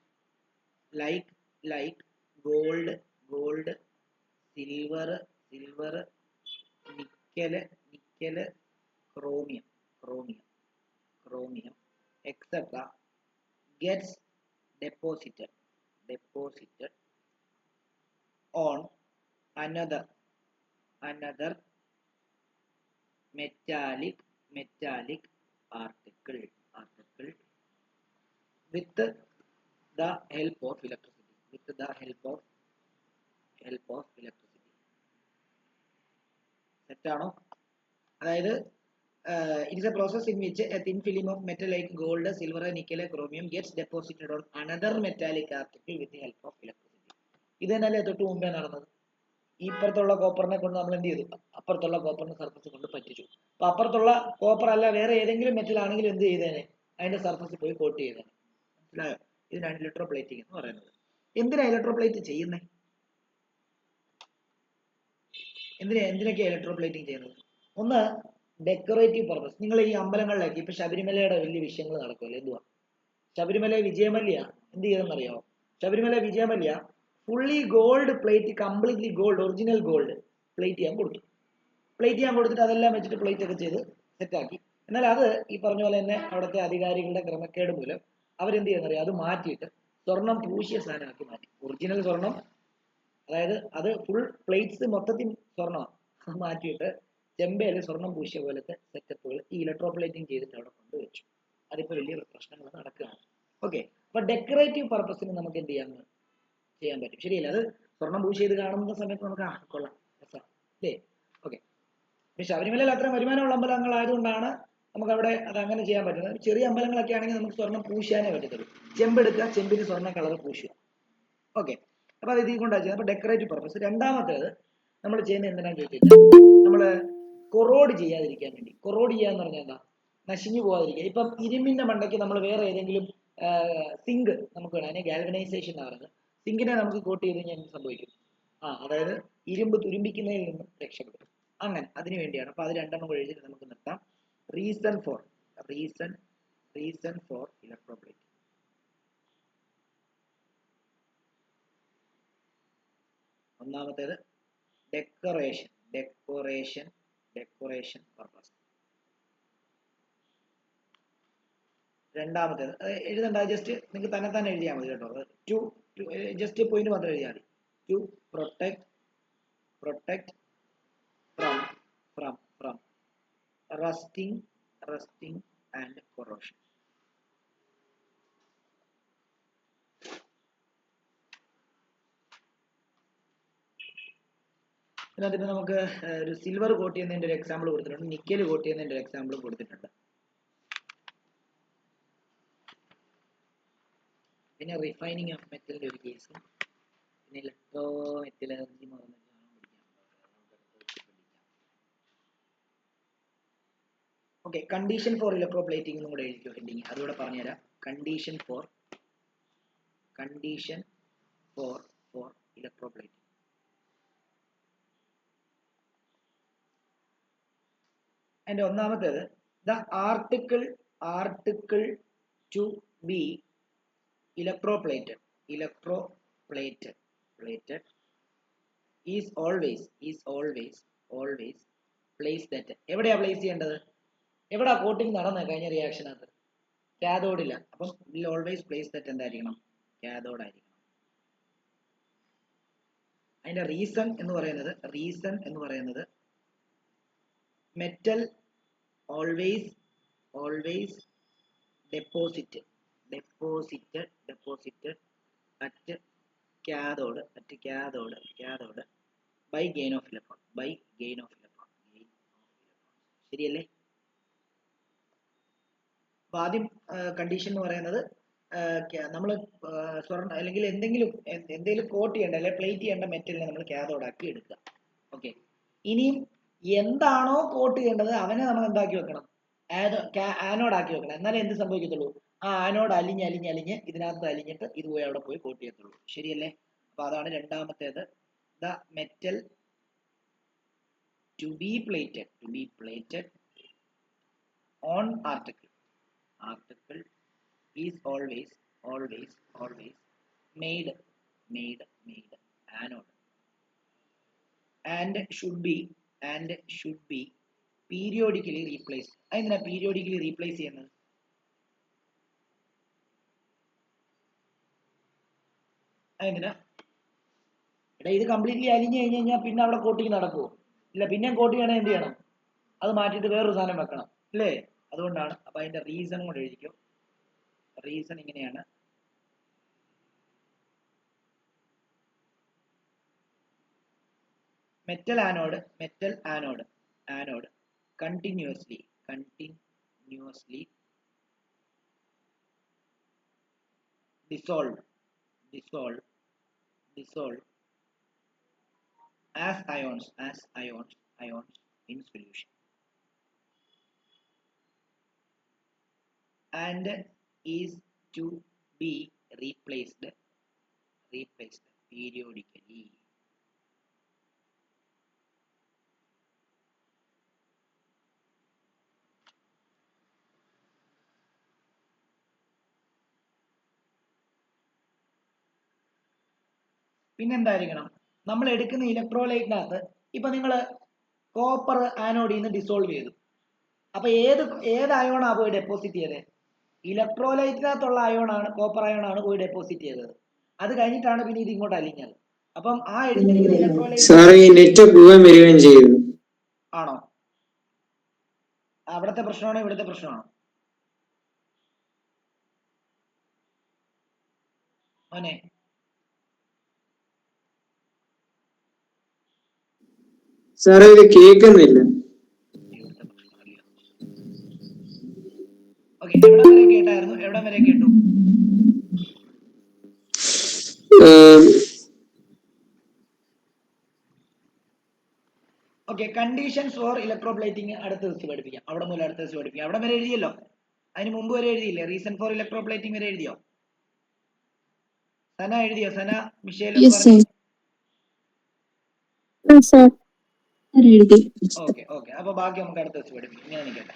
like gold, silver, nickel, chromium, etc. gets deposited on another metallic article with the help of electricity. തെറ്റാണോ? അതായത് it is a process in which a thin film of metal like gold, silver, nickel, chromium gets deposited on another metallic article with the help of electricity. ഇത് തന്നെയല്ലേ തൊട്ട് മുമ്പേ നടന്നത്. ഇപ്പുറത്തുള്ള കോപ്പറിനെ കൊണ്ട് നമ്മൾ എന്ത് ചെയ്തു? അപ്പുറത്തുള്ള കോപ്പറിനെ സർഫസ് കൊണ്ട് പറ്റിച്ചു. അപ്പൊ അപ്പുറത്തുള്ള കോപ്പർ അല്ല വേറെ ഏതെങ്കിലും മെറ്റൽ ആണെങ്കിൽ എന്ത് ചെയ്തേനെ? അതിന്റെ സർഫസിൽ പോയി കോട്ട് ചെയ്തേനെ. മനസ്സിലായോ? ഇതിനാണ് ഇലക്ട്രോപ്ലേറ്റിംഗ് എന്ന് പറയുന്നത്. എന്തിനാ ഇലക്ട്രോപ്ലേറ്റ് ചെയ്യുന്നത്? എന്തിനൊക്കെയാണ് ഇലക്ട്രോപ്ലേറ്റിംഗ് ചെയ്യുന്നത്? ഒന്ന്, ഡെക്കറേറ്റീവ് പർപ്പസ്. നിങ്ങൾ ഈ അമ്പലങ്ങളിലേക്ക് ഇപ്പൊ ശബരിമലയുടെ വലിയ വിഷയങ്ങൾ നടക്കുമല്ലോ, എന്തുവാ? ശബരിമല വിജയമല്യ എന്ത് ചെയ്തെന്നറിയോ? Sabarimala Vijay Mallya fully gold plate, completely gold, original gold plate ചെയ്യാൻ കൊടുത്തിട്ട് അതെല്ലാം വെച്ചിട്ട് പ്ലേറ്റ് ഒക്കെ ചെയ്ത് സെറ്റാക്കി. എന്നാൽ അത് ഈ പറഞ്ഞ പോലെ തന്നെ അവിടുത്തെ അധികാരികളുടെ ക്രമക്കേട് മൂലം അവരെന്ത് ചെയ്യുന്നറിയോ? അത് മാറ്റിയിട്ട് സ്വർണം പൂശിയ സാധനമാക്കി മാറ്റി. ഒറിജിനൽ സ്വർണം, അതായത് അത് ഫുൾ പ്ലേറ്റ്സ് മൊത്തത്തിൽ സ്വർണ്ണമാണ്, മാറ്റിയിട്ട് ചെമ്പയിൽ സ്വർണം പൂശിയ പോലത്തെ സെറ്റപ്പുകൾ ഈ ഇലക്ട്രോപ്ലേറ്റിംഗ് ചെയ്തിട്ട് അവിടെ കൊണ്ടുവച്ചു. അതിപ്പോൾ വലിയ പ്രശ്നങ്ങൾ നടക്കുകയാണ്. ഓക്കെ, അപ്പൊ ഡെക്കറേറ്റീവ് പർപ്പസിന് നമുക്ക് എന്ത് ചെയ്യാൻ പറ്റും, ശരിയല്ല? അത് സ്വർണം പൂശി ചെയ്ത് കാണുന്ന സമയത്ത് നമുക്ക് കൊള്ളാം, അല്ലേ? ഓക്കെ, ശബരിമലയിൽ അത്രയും വരുമാനമുള്ള അമ്പലങ്ങളായതുകൊണ്ടാണ് നമുക്ക് അവിടെ അത് അങ്ങനെ ചെയ്യാൻ പറ്റുന്നത്. ചെറിയ അമ്പലങ്ങളൊക്കെ ആണെങ്കിൽ നമുക്ക് സ്വർണം പൂശാനേ പറ്റത്തുള്ളൂ. ചെമ്പെടുക്കുക, ചെമ്പിന് സ്വർണ്ണ കളർ പൂശുക. ഓക്കെ, അപ്പൊ അത് ഇതിൽ കൊണ്ടാണ് ചെയ്യുന്നത്. അപ്പൊ ഡെക്കറേറ്റീവ് പർപ്പസ്. രണ്ടാമത്തേത് നമ്മൾ ചെയ്യുന്നത് എന്തിനാന്ന് ചോദിച്ചാൽ നമ്മൾ കൊറോഡ് ചെയ്യാതിരിക്കാൻ വേണ്ടി. കൊറോഡ് ചെയ്യാന്ന് പറഞ്ഞാൽ എന്താ? നശിഞ്ഞു പോകാതിരിക്കുക. ഇപ്പം ഇരുമ്പിന്റെ മണ്ടയ്ക്ക് നമ്മൾ വേറെ ഏതെങ്കിലും സിങ്ക് നമുക്ക് വേണം, അതിനെ ഗാൽവനൈസേഷൻ എന്ന് പറയുന്നത്. സിങ്കിനെ നമുക്ക് കോട്ട് ചെയ്ത് കഴിഞ്ഞാൽ എന്ത് സംഭവിക്കും? അതായത് ഇരുമ്പ് തുരുമ്പിക്കുന്നതിൽ നിന്നും രക്ഷപ്പെടും. അങ്ങനെ അതിനു വേണ്ടിയാണ്. അപ്പൊ അത് രണ്ടെണ്ണം എഴുതിയിട്ട് നമുക്ക് നിർത്താം. Reason for electroplating. ഒന്നാമത്തേത് ഡെക്കറേഷൻ പർപ്പസ്. രണ്ടാമത്തേത് എഴുതണ്ട, ജസ്റ്റ് നിങ്ങൾക്ക് തന്നെ എഴുതിയാൽ മതി കേട്ടോ. ജസ്റ്റ് പോയിന്റ് മാത്രം എഴുതിയാൽ മതി. To protect from rusting and corrosion. ഇതിനകത്ത് നമുക്ക് ഒരു സിൽവർ കോട്ട് ചെയ്യുന്നതിന്റെ ഒരു എക്സാമ്പിൾ കൊടുത്തിട്ടുണ്ട്, നിക്കൽ കോട്ട് ചെയ്യുന്നതിന്റെ ഒരു എക്സാമ്പിൾ കൊടുത്തിട്ടുണ്ട്. പിന്നെ റിഫൈനിങ് ഓഫ് മെറ്റലിന്റെ ഒരു കേസും, പിന്നെ electro metallurgy. Okay, condition for electroplating എന്നും കൂടെ എഴുതിക്കോ ഹെഡിങ്. അതുകൂടെ പറഞ്ഞുതരാം. Condition for electroplating. അതിന്റെ ഒന്നാമത്തേത്, the article two B electroplated is always placed at. എവിടെയാ പ്ലേസ് ചെയ്യേണ്ടത്? എവിടാ കോട്ടിംഗ് നടന്നത് കഴിഞ്ഞ റിയാക്ഷനകത്ത്? കാഥോഡില്ല. അപ്പം will always place that എന്തായിരിക്കണം? കാഥോഡ് ആയിരിക്കണം. അതിന്റെ റീസൺ എന്ന് പറയുന്നത് metal always deposited at cathode by gain of electron. ശരിയല്ലേ? അപ്പൊ ആദ്യം കണ്ടീഷൻ എന്ന് പറയുന്നത് നമ്മൾ സ്വർണ്ണ അല്ലെങ്കിൽ എന്തെങ്കിലും കോട്ട് ചെയ്യേണ്ട അല്ലെങ്കിൽ പ്ലേറ്റ് ചെയ്യേണ്ട മെറ്റലിനെ നമ്മൾ കാഥോഡ് ആക്കി എടുക്കുക. ഓക്കെ, ഇനിയും എന്താണോ കോട്ട് ചെയ്യേണ്ടത് അവനെ നമ്മൾ എന്താക്കി വെക്കണം? ആനോഡ് ആക്കി വെക്കണം. എന്നാലേ എന്ത് സംഭവിക്കത്തുള്ളൂ? ആ ആനോഡ് അലിഞ്ഞ് ഇതിനകത്ത് അലിഞ്ഞിട്ട് ഇത് പോയി അവിടെ പോയി കോട്ട് ചെയ്യത്തുള്ളൂ. ശരിയല്ലേ? അപ്പൊ അതാണ് രണ്ടാമത്തേത്. The metal to be plated on article is always made anode and should be periodically replace. അതെന്തിനാ പീരിയോഡിക്കലി റീപ്ലേസ് ചെയ്യുന്നത്? അതെന്തിനാ? എടാ ഇത് കംപ്ലീറ്റ്ലി അലിഞ്ഞു കഴിഞ്ഞ് കഴിഞ്ഞാൽ പിന്നെ അവിടെ കോട്ടിങ് നടക്കുമോ? ഇല്ല, പിന്നെ കോട്ട് ചെയ്യണേ എന്ത് ചെയ്യണം? അത് മാറ്റിയിട്ട് വേറൊരു സാധനം വെക്കണം അല്ലേ? അതുകൊണ്ടാണ്. അപ്പൊ അതിന്റെ റീസൺ കൂടെ എഴുതിക്കും. റീസൺ ഇങ്ങനെയാണ്. Metal anode continuously dissolve as ions in solution and is to be replaced periodically. പിന്നെന്തായിരിക്കണം? നമ്മൾ എടുക്കുന്ന ഇലക്ട്രോലൈറ്റിനകത്ത് ഇപ്പൊ നിങ്ങൾ കോപ്പർ ആനോഡിൽ നിന്ന് ഡിസോൾവ് ചെയ്തു. അപ്പൊ ഏത് അയോണാ പോയി ഡെപ്പോസിറ്റ് ചെയ്തത്? ഇലക്ട്രോലൈറ്റിനകത്തുള്ള അയോണാണ്, കോപ്പർ അയോണാണ് പോയി ഡെപ്പോസിറ്റ് ചെയ്തത്. അത് കഴിഞ്ഞിട്ടാണ് പിന്നെ ഇത് ഇങ്ങോട്ട് അലിഞ്ഞത്. അപ്പം ആ എടുത്തിരിക്കുന്ന ഇലക്ട്രോലൈറ്റ് ആണോ? അവിടുത്തെ പ്രശ്നമാണോ ഇവിടുത്തെ പ്രശ്നമാണോ? മോനെ സാറേ ഇത് കേൾക്കുന്നില്ല. ഓക്കെ, എവിടം വരെ കേട്ടായിരുന്നു? എവിടം വരെ കേട്ടു? ഓക്കെ, കണ്ടീഷൻസ് ഫോർ ഇലക്ട്രോപ്ലേറ്റിംഗ് അടുത്ത ദിവസം പഠിപ്പിക്കാം. അവിടെ മുതൽ അടുത്ത ദിവസം പഠിപ്പിക്കാം. അവിടെ വരെ എഴുതിയല്ലോ, അതിന് മുമ്പ് വരെ എഴുതിയില്ലേ? റീസൺ ഫോർ ഇലക്ട്രോപ്ലേറ്റിംഗ് വരെ എഴുതിയോ? സന എഴുതിയോ? സന, മിഷേൽ എന്ന് പറഞ്ഞു. ഓക്കെ, അപ്പൊ ബാക്കി നമുക്ക് അടുത്ത ദിവസം പഠിപ്പിക്കാം. ഇങ്ങനെ നിൽക്കട്ടെ.